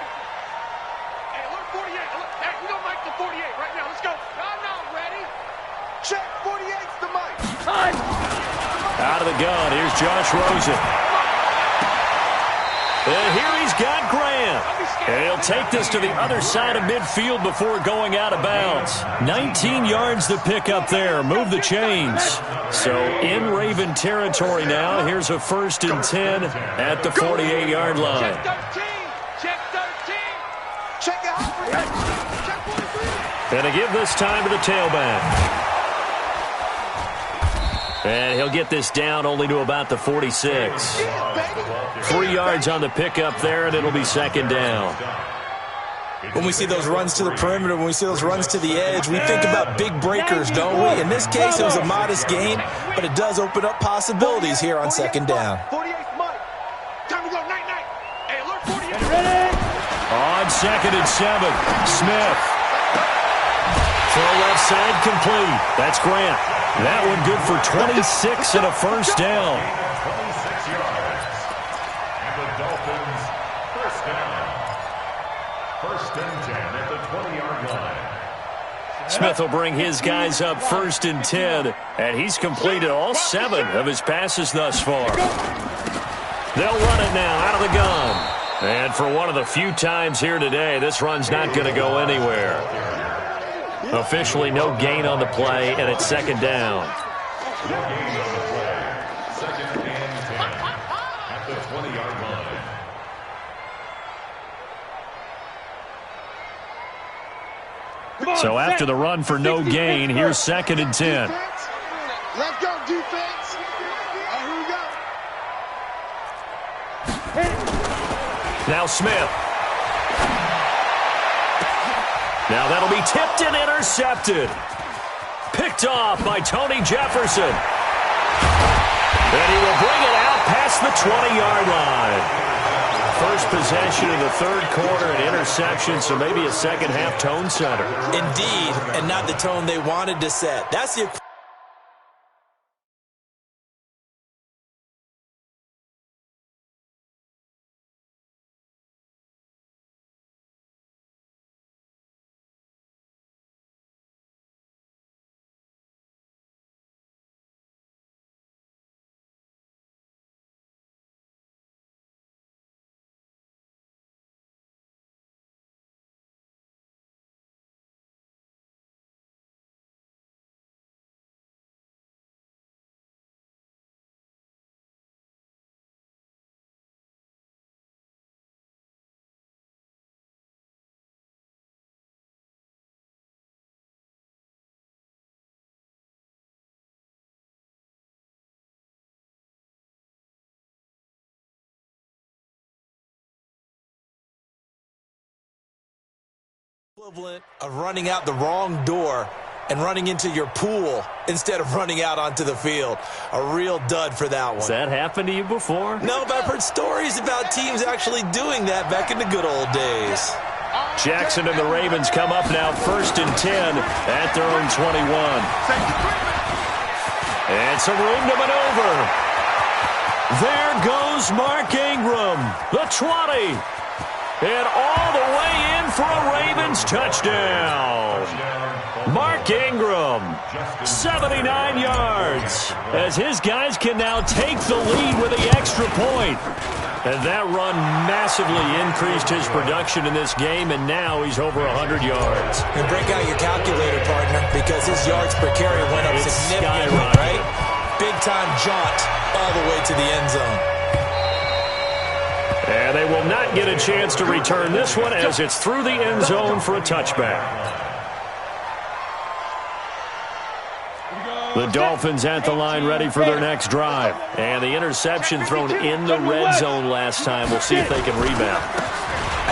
48. Hey, we don't make the 48 right now. Let's go. I'm not ready. Check. 48's the mic. Out of the gun, here's Josh Rosen. And here he's got Graham. And he'll take this to the other side of midfield before going out of bounds. 19 yards to pick up there. Move the chains. So in Raven territory now. Here's a 1st and 10 at the 48-yard line. Check 13. Check it out. Check 43. And to give this time to the tailback. And he'll get this down only to about the 46. 3 yards on the pickup there, and it'll be 2nd down. When we see those runs to the perimeter, when we see those runs to the edge, we think about big breakers, don't we? In this case, it was a modest gain, but it does open up possibilities here on 2nd down. 48th Mike. Time to go. Night. Hey, alert 48. On 2nd and 7, Smith. Throw left side complete. That's Grant. That one good for 26 and a 1st down. 26 yards. And the Dolphins, 1st down. 1st and 10 at the 20-yard line. Smith will bring his guys up 1st and 10, and he's completed all 7 of his passes thus far. They'll run it now out of the gun. And for one of the few times here today, this run's not going to go anywhere. Officially no gain on the play, and it's 2nd down. No gain on the play. 2nd and 10 at the 20-yard line. So after the run for no gain, here's 2nd and 10. Let's go, defense. Here we go. Now Smith. Now that'll be tipped and intercepted. Picked off by Tony Jefferson. And he will bring it out past the 20-yard line. First possession of the 3rd quarter, an interception, so maybe a second-half tone setter. Indeed, and not the tone they wanted to set. That's the equivalent of running out the wrong door and running into your pool instead of running out onto the field. A real dud for that one. Has that happened to you before? No, but I've heard stories about teams actually doing that back in the good old days. Jackson and the Ravens come up now 1st and 10 at their own 21. And some room to maneuver. There goes Mark Ingram, the 20. And all the way in for a Ravens touchdown. Mark Ingram, 79 yards, as his guys can now take the lead with the extra point. And that run massively increased his production in this game, and now he's over 100 yards. And break out your calculator, partner, because his yards per carry went up significantly, right? Big-time jaunt all the way to the end zone. And they will not get a chance to return this one as it's through the end zone for a touchback. The Dolphins at the line ready for their next drive. And the interception thrown in the red zone last time. We'll see if they can rebound.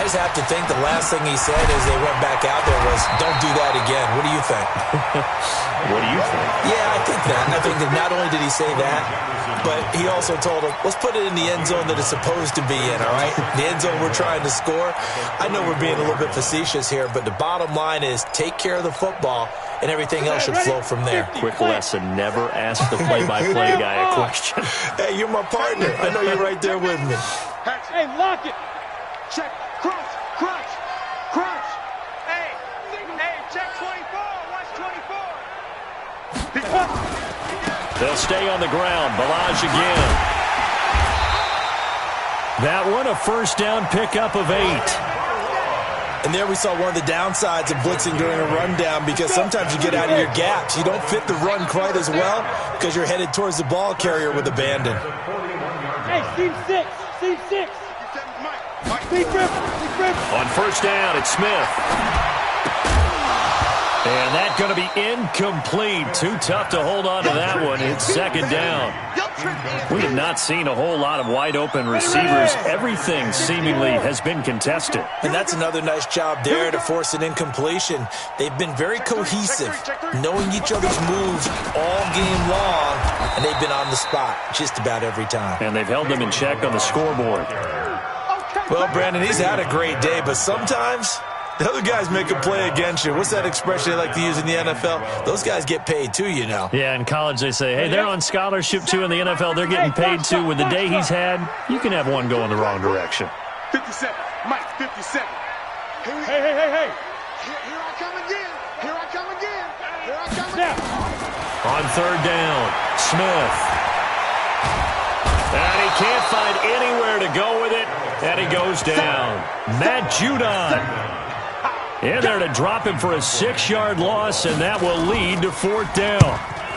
I just have to think the last thing he said as they went back out there was, don't do that again. What do you think? What do you think? Yeah, I think that. I think that not only did he say that, but he also told him, let's put it in the end zone that it's supposed to be in, all right? The end zone we're trying to score. I know we're being a little bit facetious here, but the bottom line is take care of the football, and everything else should flow from there. Quick lesson, never ask the play-by-play guy a question. Hey, you're my partner. I know you're right there with me. Hey, lock it. Check. Crunch. They'll stay on the ground. Balaj again. That one, a first down pickup of 8. And there we saw one of the downsides of blitzing during a rundown, because sometimes you get out of your gaps. You don't fit the run quite as well because you're headed towards the ball carrier with abandon. Hey, Steve 6. Steve 6. Steve Griffin. On first down, it's Smith. And that's going to be incomplete. Too tough to hold on to that one. It's second down. We have not seen a whole lot of wide-open receivers. Everything seemingly has been contested. And that's another nice job there to force an incompletion. They've been very cohesive, knowing each other's moves all game long, and they've been on the spot just about every time. And they've held them in check on the scoreboard. Well, Brandon, he's had a great day, but sometimes the other guys make a play against you. What's that expression they like to use in the NFL? Those guys get paid too, you know. Yeah, in college they say, hey, they're on scholarship too. In the NFL, they're getting paid too. With the day he's had, you can have one go in the wrong direction. 57. Mike, 57. Hey. Here I come again. Here I come again. Here I come again. On third down, Smith. And he can't find anywhere to go with it, and he goes down. Matt Judon in there to drop him for a 6-yard loss, and that will lead to fourth down.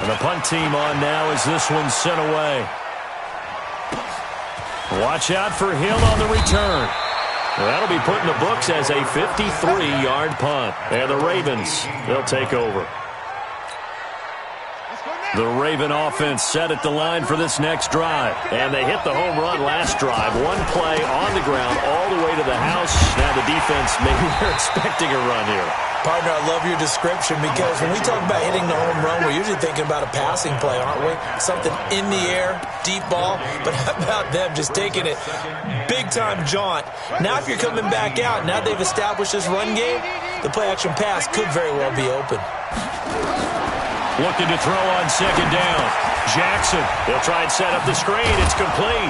And the punt team on now as this one's sent away. Watch out for Hill on the return. That'll be put in the books as a 53-yard punt. And the Ravens, they'll take over. The Raven offense set at the line for this next drive. And they hit the home run last drive. One play on the ground all the way to the house. Now the defense, maybe they're expecting a run here. Partner, I love your description, because when we talk about hitting the home run, we're usually thinking about a passing play, aren't we? Something in the air, deep ball. But how about them just taking it big-time jaunt? Now if you're coming back out, now they've established this run game, the play-action pass could very well be open. Looking to throw on second down. Jackson, they'll try and set up the screen. It's complete.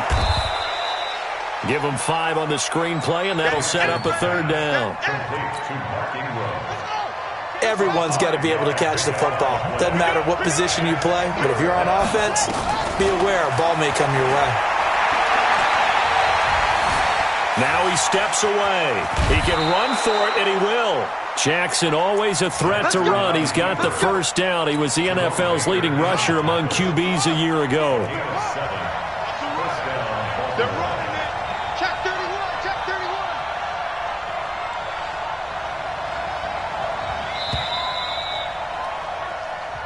Give them 5 on the screenplay, and that'll set up a third down. Everyone's got to be able to catch the football. Doesn't matter what position you play, but if you're on offense, be aware a ball may come your way. Now he steps away. He can run for it, and he will. Jackson, always a threat to run. He's got the first down. He was the NFL's leading rusher among QBs a year ago. They're running it. Check 31. Check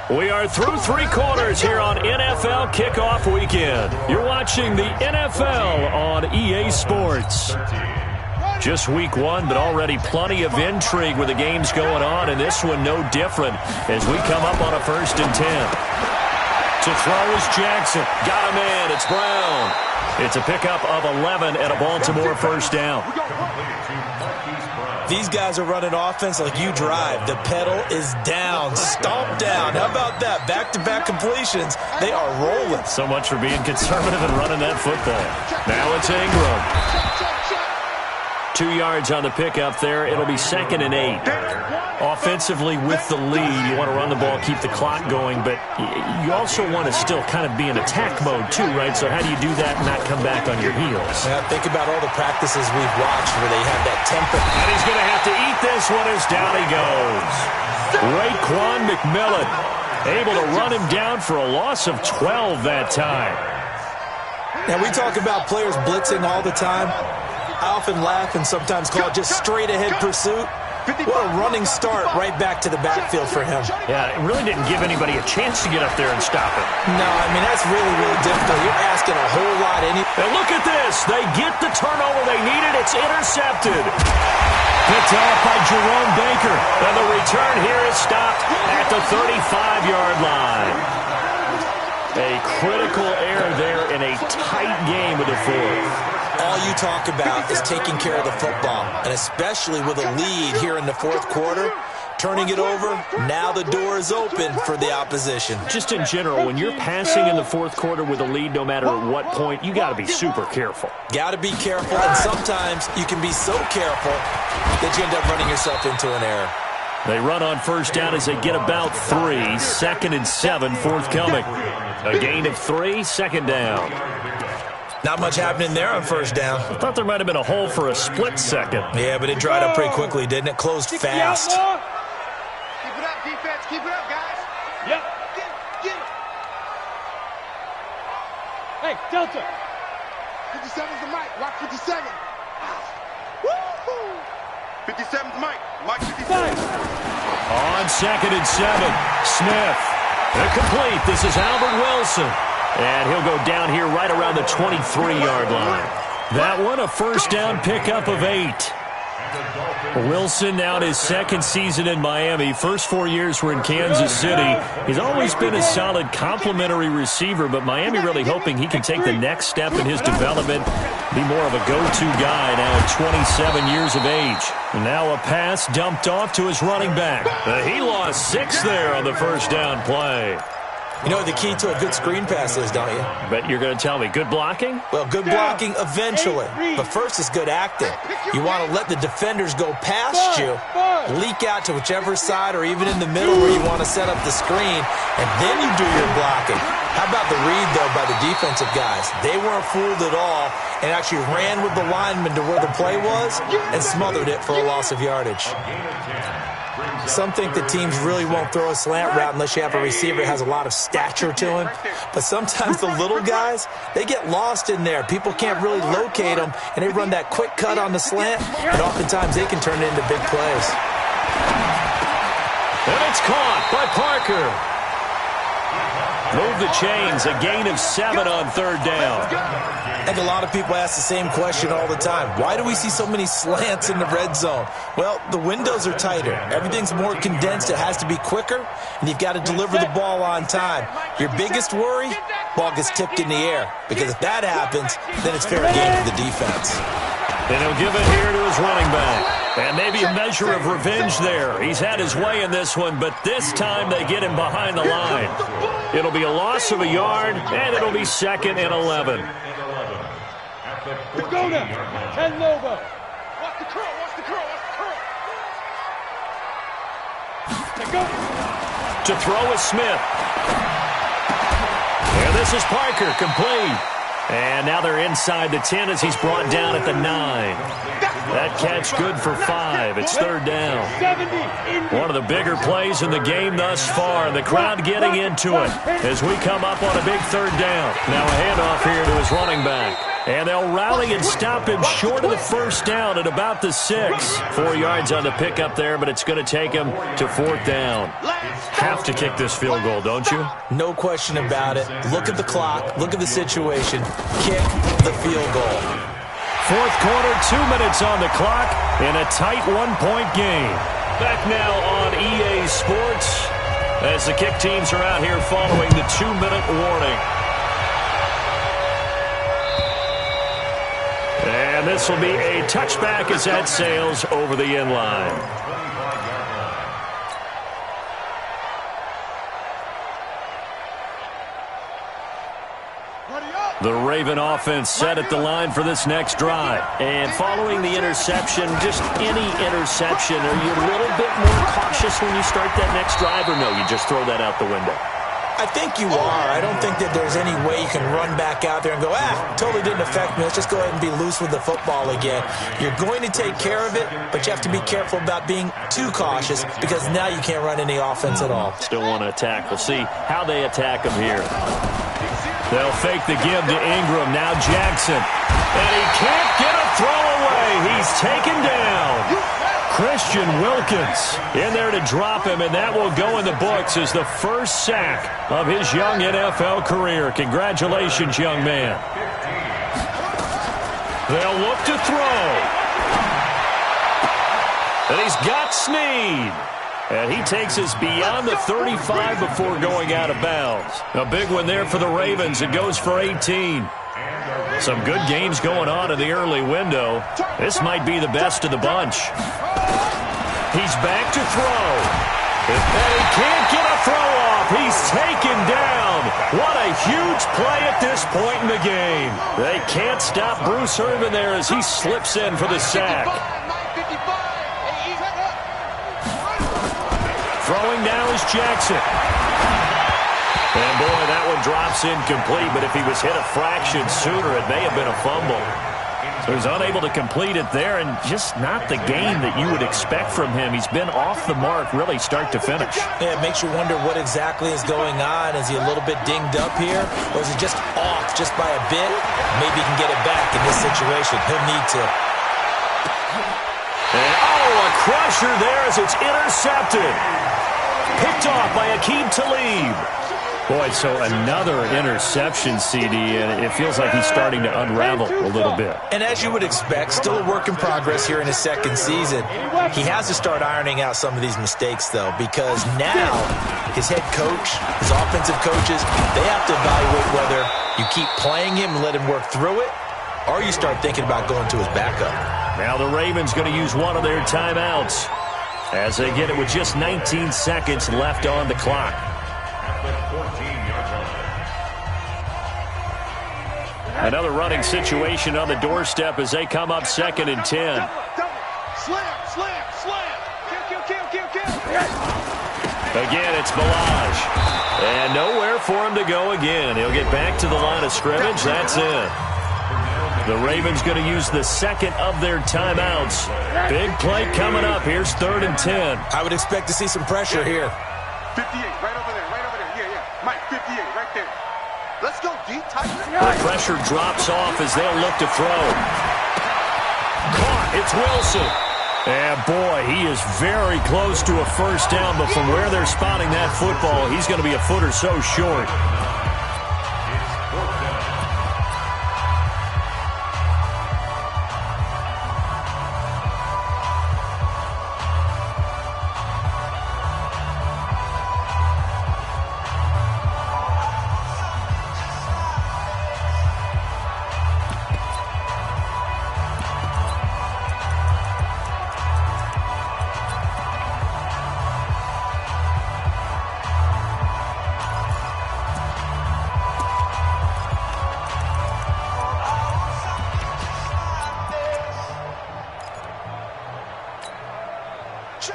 31. We are through 3 quarters here on NFL Kickoff Weekend. You're watching the NFL on EA Sports. Just week 1, but already plenty of intrigue with the games going on, and this one no different as we come up on a 1st and 10. To throw is Jackson. Got him in. It's Brown. It's a pickup of 11 and a Baltimore first down. These guys are running offense like you drive. The pedal is down, stomped down. How about that? Back-to-back completions. They are rolling. So much for being conservative and running that football. Now it's Ingram. 2 yards on the pickup there. It'll be 2nd and 8. Offensively with the lead, you want to run the ball, keep the clock going, but you also want to still kind of be in attack mode too, right? So how do you do that and not come back on your heels? Yeah, think about all the practices we've watched where they have that temper. And he's going to have to eat this one as down he goes. Raekwon McMillan able to run him down for a loss of 12 that time. Now we talk about players blitzing all the time. I often laugh and sometimes call it just straight-ahead pursuit. What a running start right back to the backfield for him. Yeah, it really didn't give anybody a chance to get up there and stop it. No, I mean, that's really, really difficult. You're asking a whole lot. And look at this. They get the turnover they needed. It's intercepted. Picked off by Jerome Baker. And the return here is stopped at the 35-yard line. A critical error there in a tight game with the 4th. All you talk about is taking care of the football, and especially with a lead here in the 4th quarter, turning it over, now the door is open for the opposition. Just in general, when you're passing in the 4th quarter with a lead, no matter at what point, you got to be super careful. Got to be careful, and sometimes you can be so careful that you end up running yourself into an error. They run on first down as they get about 3. 2nd and 7 forthcoming. A gain of 3, 2nd down. Not much happening there on first down. I thought there might have been a hole for a split second. Yeah, but it dried up pretty quickly, didn't it? Closed fast. Keep it up, defense. Keep it up, guys. Yep. Get it. Hey, Delta. 57's the mic. Watch 57. Woo-hoo. 57's Mike. Mike 57. On 2nd and 7, Smith. Incomplete. This is Albert Wilson. And he'll go down here right around the 23-yard line. That one, a first down pickup of 8. Wilson now in his 2nd season in Miami. First 4 years were in Kansas City. He's always been a solid complementary receiver, but Miami really hoping he can take the next step in his development, be more of a go-to guy now at 27 years of age. And now a pass dumped off to his running back. He lost 6 there on the first down play. You know what the key to a good screen pass is, don't you? But you're going to tell me, good blocking? Well, good blocking eventually. But first is good acting. You want to let the defenders go past you, leak out to whichever side or even in the middle where you want to set up the screen, and then you do your blocking. How about the read, though, by the defensive guys? They weren't fooled at all and actually ran with the lineman to where the play was and smothered it for a loss of yardage. Some think that teams really won't throw a slant route unless you have a receiver that has a lot of stature to him. But sometimes the little guys, they get lost in there. People can't really locate them, and they run that quick cut on the slant, and oftentimes they can turn it into big plays. And it's caught by Parker. Move the chains, a gain of 7 on 3rd down. I think a lot of people ask the same question all the time. Why do we see so many slants in the red zone? Well, the windows are tighter. Everything's more condensed. It has to be quicker, and you've got to deliver the ball on time. Your biggest worry, ball gets tipped in the air. Because if that happens, then it's fair game for the defense. And he'll give it here to his running back. And maybe a measure of revenge there. He's had his way in this one, but this time they get him behind the line. It'll be a loss of a yard, and it'll be 2nd and 11. Go now. 10 Nova. Watch the curl. Watch the curl. Watch the curl. Take go. To throw is Smith. And this is Parker, complete. And now they're inside the 10 as he's brought down at the 9. That catch good for 5. It's 3rd down. One of the bigger plays in the game thus far. The crowd getting into it as we come up on a big 3rd down. Now a handoff here to his running back. And they'll rally and stop him short of the first down at about the 6. 4 yards on the pickup there, but it's going to take him to 4th down. Have to kick this field goal, don't you? No question about it. Look at the clock. Look at the situation. Kick the field goal. 4th quarter, 2 minutes on the clock in a tight 1-point game. Back now on EA Sports as the kick teams are out here following the 2-minute warning. And this will be a touchback as that sails over the end line. The Raven offense set at the line for this next drive. And following the interception, just any interception, are you a little bit more cautious when you start that next drive, or no, you just throw that out the window? I think you are. I don't think that there's any way you can run back out there and go, totally didn't affect me. Let's just go ahead and be loose with the football again. You're going to take care of it, but you have to be careful about being too cautious because now you can't run any offense at all. Still want to attack. We'll see how they attack him here. They'll fake the give to Ingram. Now Jackson. And he can't get a throw away. He's taken down. Christian Wilkins in there to drop him, and that will go in the books as the first sack of his young NFL career. Congratulations, young man. They'll look to throw. And he's got Snead. And he takes us beyond the 35 before going out of bounds. A big one there for the Ravens. It goes for 18. Some good games going on in the early window. This might be the best of the bunch. He's back to throw. And he can't get a throw off. He's taken down. What a huge play at this point in the game. They can't stop Bruce Irvin there as he slips in for the sack. Throwing now is Jackson. And, boy, that one drops incomplete, but if he was hit a fraction sooner, it may have been a fumble. So he's unable to complete it there, and just not the game that you would expect from him. He's been off the mark really start to finish. Yeah, it makes you wonder what exactly is going on. Is he a little bit dinged up here, or is he just off just by a bit? Maybe he can get it back in this situation. He'll need to. And, a crusher there as it's intercepted. Picked off by Aqib Talib. Boy, so another interception, CD, and it feels like he's starting to unravel a little bit. And as you would expect, still a work in progress here in his second season. He has to start ironing out some of these mistakes, though, because now his head coach, his offensive coaches, they have to evaluate whether you keep playing him and let him work through it, or you start thinking about going to his backup. Now the Ravens going to use one of their timeouts as they get it with just 19 seconds left on the clock. Another running situation on the doorstep as they come up 2nd and 10. Slam, slam, slam. Kill. Again, it's Balaj. And nowhere for him to go again. He'll get back to the line of scrimmage. That's it. The Ravens going to use the second of their timeouts. Big play coming up. Here's 3rd and 10. I would expect to see some pressure here. 58, right over there. Yeah. Mike, 58, right there. Let's go deep, tight. The pressure drops off as they'll look to throw. Caught. It's Wilson. And, boy, he is very close to a first down, but from where they're spotting that football, he's going to be a foot or so short.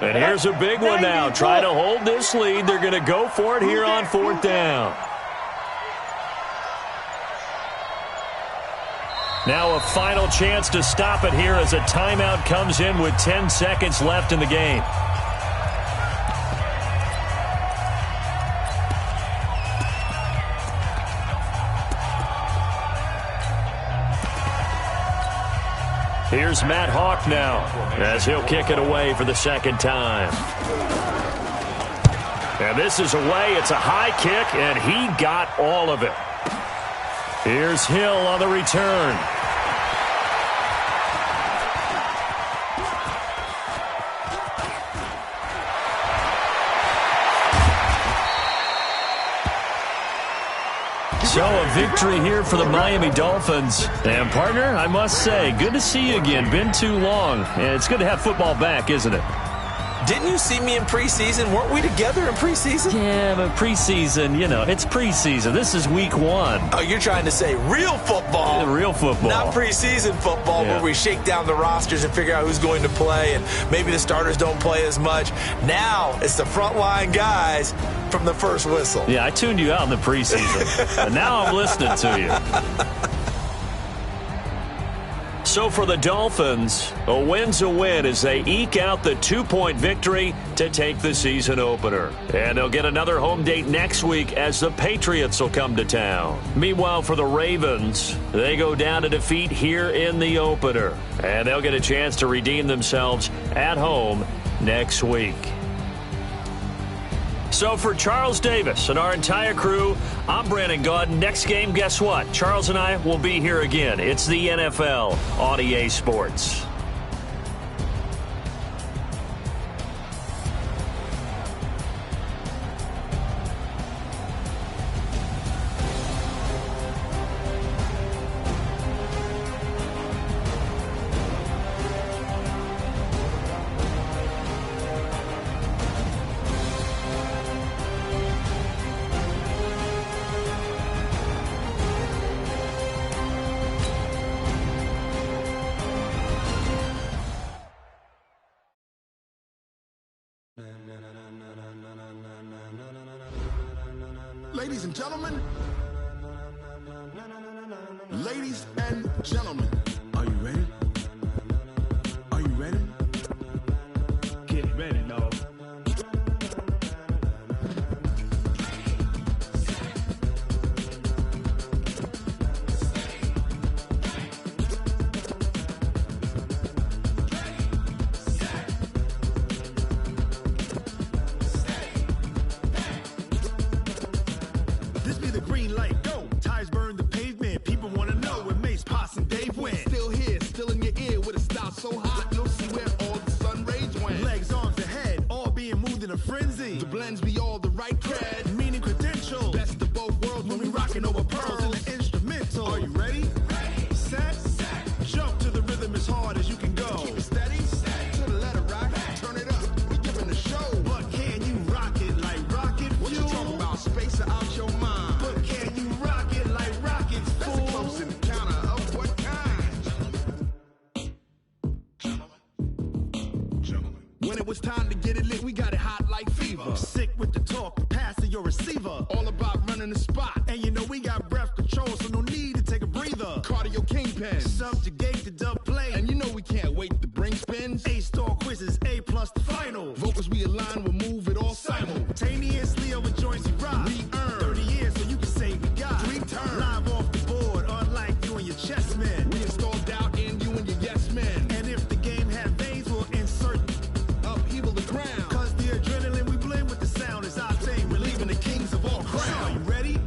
And here's a big one now. Trying to hold this lead. They're going to go for it here on 4th down. Now a final chance to stop it here as a timeout comes in with 10 seconds left in the game. Here's Matt Hawk now as he'll kick it away for the second time. And this is away. It's a high kick, and he got all of it. Here's Hill on the return. So a victory here for the Miami Dolphins. And, partner, I must say, good to see you again. Been too long. And it's good to have football back, isn't it? Didn't you see me in preseason? Weren't we together in preseason? Yeah, but preseason, it's preseason. This is week 1. Oh, you're trying to say real football. Yeah, real football. Not preseason football where we shake down the rosters and figure out who's going to play, and maybe the starters don't play as much. Now it's the frontline guys from the first whistle. Yeah, I tuned you out in the preseason. But now I'm listening to you. So for the Dolphins, a win's a win as they eke out the 2-point victory to take the season opener. And they'll get another home date next week as the Patriots will come to town. Meanwhile, for the Ravens, they go down to defeat here in the opener. And they'll get a chance to redeem themselves at home next week. So for Charles Davis and our entire crew, I'm Brandon Gaudin. Next game, guess what? Charles and I will be here again. It's the NFL on EA Sports. Ladies and gentlemen. Ladies and gentlemen. Are you ready? Are you ready? Get ready, dog. This be the green light, go! Tires burn the pavement, people wanna know where Mace, Poss, and Dave went. Still here, still in your ear, with a style so hot, you'll see where all the sun rays went. Legs, arms, and head, all being moved in a frenzy. The blends be all the right cred, meaning credentials. Best of both worlds when we rockin' over pearls in the instrumental. Are you ready? Ready. Set. Jump to the rhythm as hard as you can go. Keep it steady, to the letter rock, turn it up, we giving the show. But can you rock it like rocket fuel? What you talking about, space or out your mind? But can you rock it like rockets, fool? That's a close encounter of what kind? Gentlemen. When it was time to get it lit, we got it hot like fever. Sick with the talk, the pass to your receiver. All about running the spot. And you know we got breath control, so no need to take a breather. Cardio kingpin, subjugate the dub play. And you know we can't wait to bring spins. A-star quizzes, A+ the final. Vocals we align, we'll move it all simultaneously over joints we rock. We earn 30 years, so you can say we got 3 turns. Live off the board, unlike you and your chess men. We install doubt in you and your yes men. And if the game had veins, we'll insert upheaval the ground. Cause the adrenaline we blend with the sound is our thing. Relieving the kings of all crowns. So are you ready?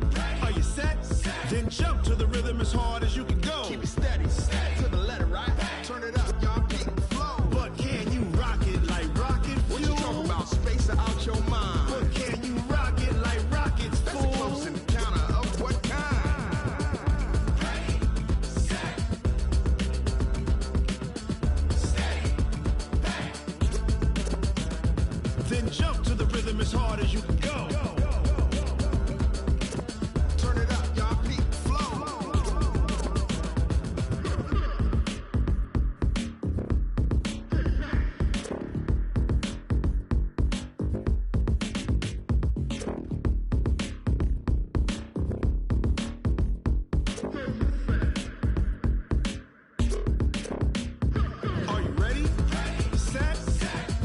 Are you set? Then jump to the rhythm as hard as you can go. Keep it steady, to the letter right. Turn it up, y'all keep the flow. But can you rock it like rocket fuel? What you talking about, space or out your mind? But can you rock it like rockets, fool? That's a close encounter of what kind? Ready, set, steady, back. Then jump to the rhythm as hard as you can go. Turn it up, y'all keep the flow. Are you ready? Set.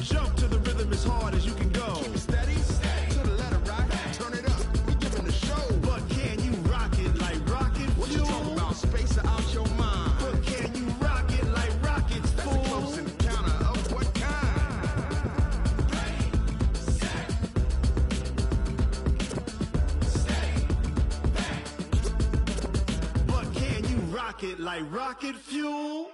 Jump to the rhythm as hard as you can go. Keep it steady, to the letter right. Turn it up, we giving the show. But can you rock it like rocket fuel? What you talking about, space or out your mind? But can you rock it like rockets, fool? That's a close encounter of what kind? Ready, set, steady, back. But can you rock it like rocket fuel?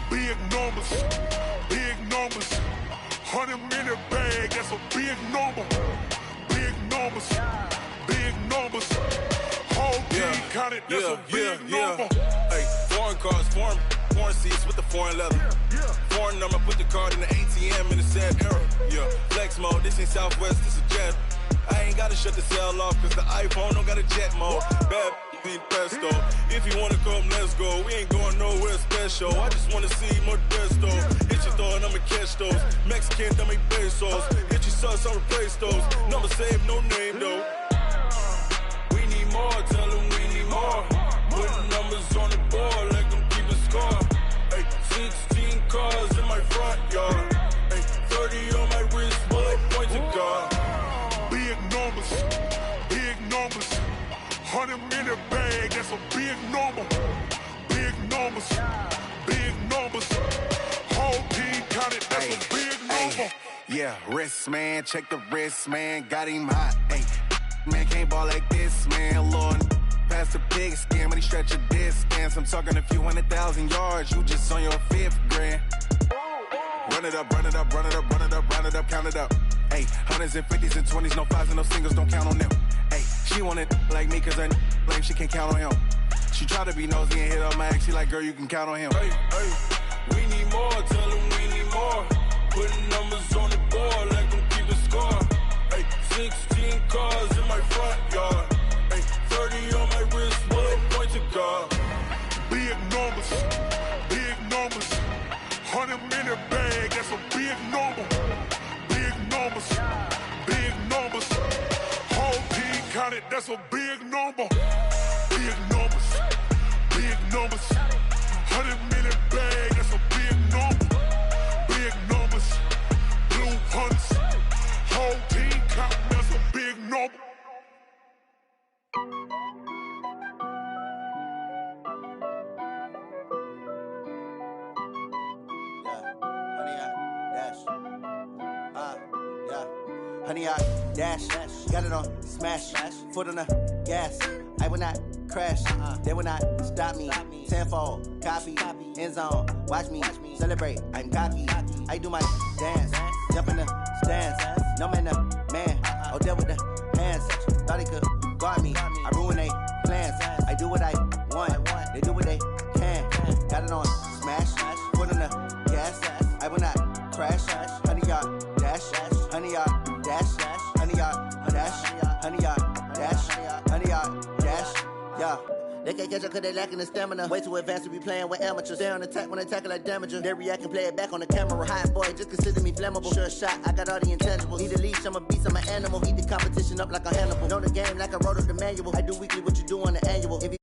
Big numbers, big numbers. 100-minute bag, that's a big number. Big numbers, big numbers. Whole team counted, that's a big number. Hey, foreign cars, foreign seats with the foreign leather. Foreign number, put the card in the ATM in the sad era. Yeah, flex mode, this ain't Southwest, this is jet. I ain't gotta shut the cell off, cause the iPhone don't got a jet mode. Bad need pesto. If you wanna come, let's go. We ain't going nowhere special. I just wanna see more desto. Hit your throw and I'ma catch those. Mexican, dummy pesos. Hit your sus, I'll replace those. Number saved, no name though. We need more, tell them we need more. Putting numbers on the board, let them keep a score. Hey, 16 cars in my front yard. Hey, 30 on my wrist, bullet pointed gun. Big numbers, big numbers. 100-minute bag, that's a big number. Big numbers, big numbers. Whole team counted, that's a big number. Yeah, wrist man, check the wrist man, got him hot. Ay, man can't ball like this, man. Lord, past the big skin when he stretch a distance. I'm talking a few 100,000 yards, you just on your 5th grand. Run it up, run it up, run it up, run it up, run it up, count it up. Ay, 100s and 50s and 20s, no 5s and no singles, don't count on them. Ay, she want it like me, cause her lame, she can't count on him. She try to be nosy and hit on my ex, she like, girl, you can count on him. Hey, we need more, tell them we need more. Putting numbers on the board, let them keep a score. numbers, big numbers. Whole team counted, that's a big number. Big numbers, big numbers. 100-minute bag, that's a big number. Big numbers, blue hunts. Whole team counting, that's a big number. Honey, I dash, got it on smash, foot on the gas. I will not crash, they will not stop me. Tenfold, copy, end zone, watch me celebrate. I'm cocky, I do my dance, jump in the stands. No man, the man, oh, deal with the hands. Thought he could guard me, I ruin they plans. I do what I want, they do what they can. Got it on smash, foot on the gas. I will not crash, honey, y'all dash, honey, y'all dash, honey, y'all dash, honey, y'all dash, honey, y'all dash, yeah. They can't catch up cause they lacking the stamina. Way too advanced to be playing with amateurs. Stay on attack when they tackle like damager. They react and play it back on the camera. Hot boy, just consider me flammable. Sure shot, I got all the intangibles. Need a leash, I'm a beast, I'm an animal. Heat the competition up like a Hannibal. Know the game like I wrote up the manual. I do weekly what you do on the annual. If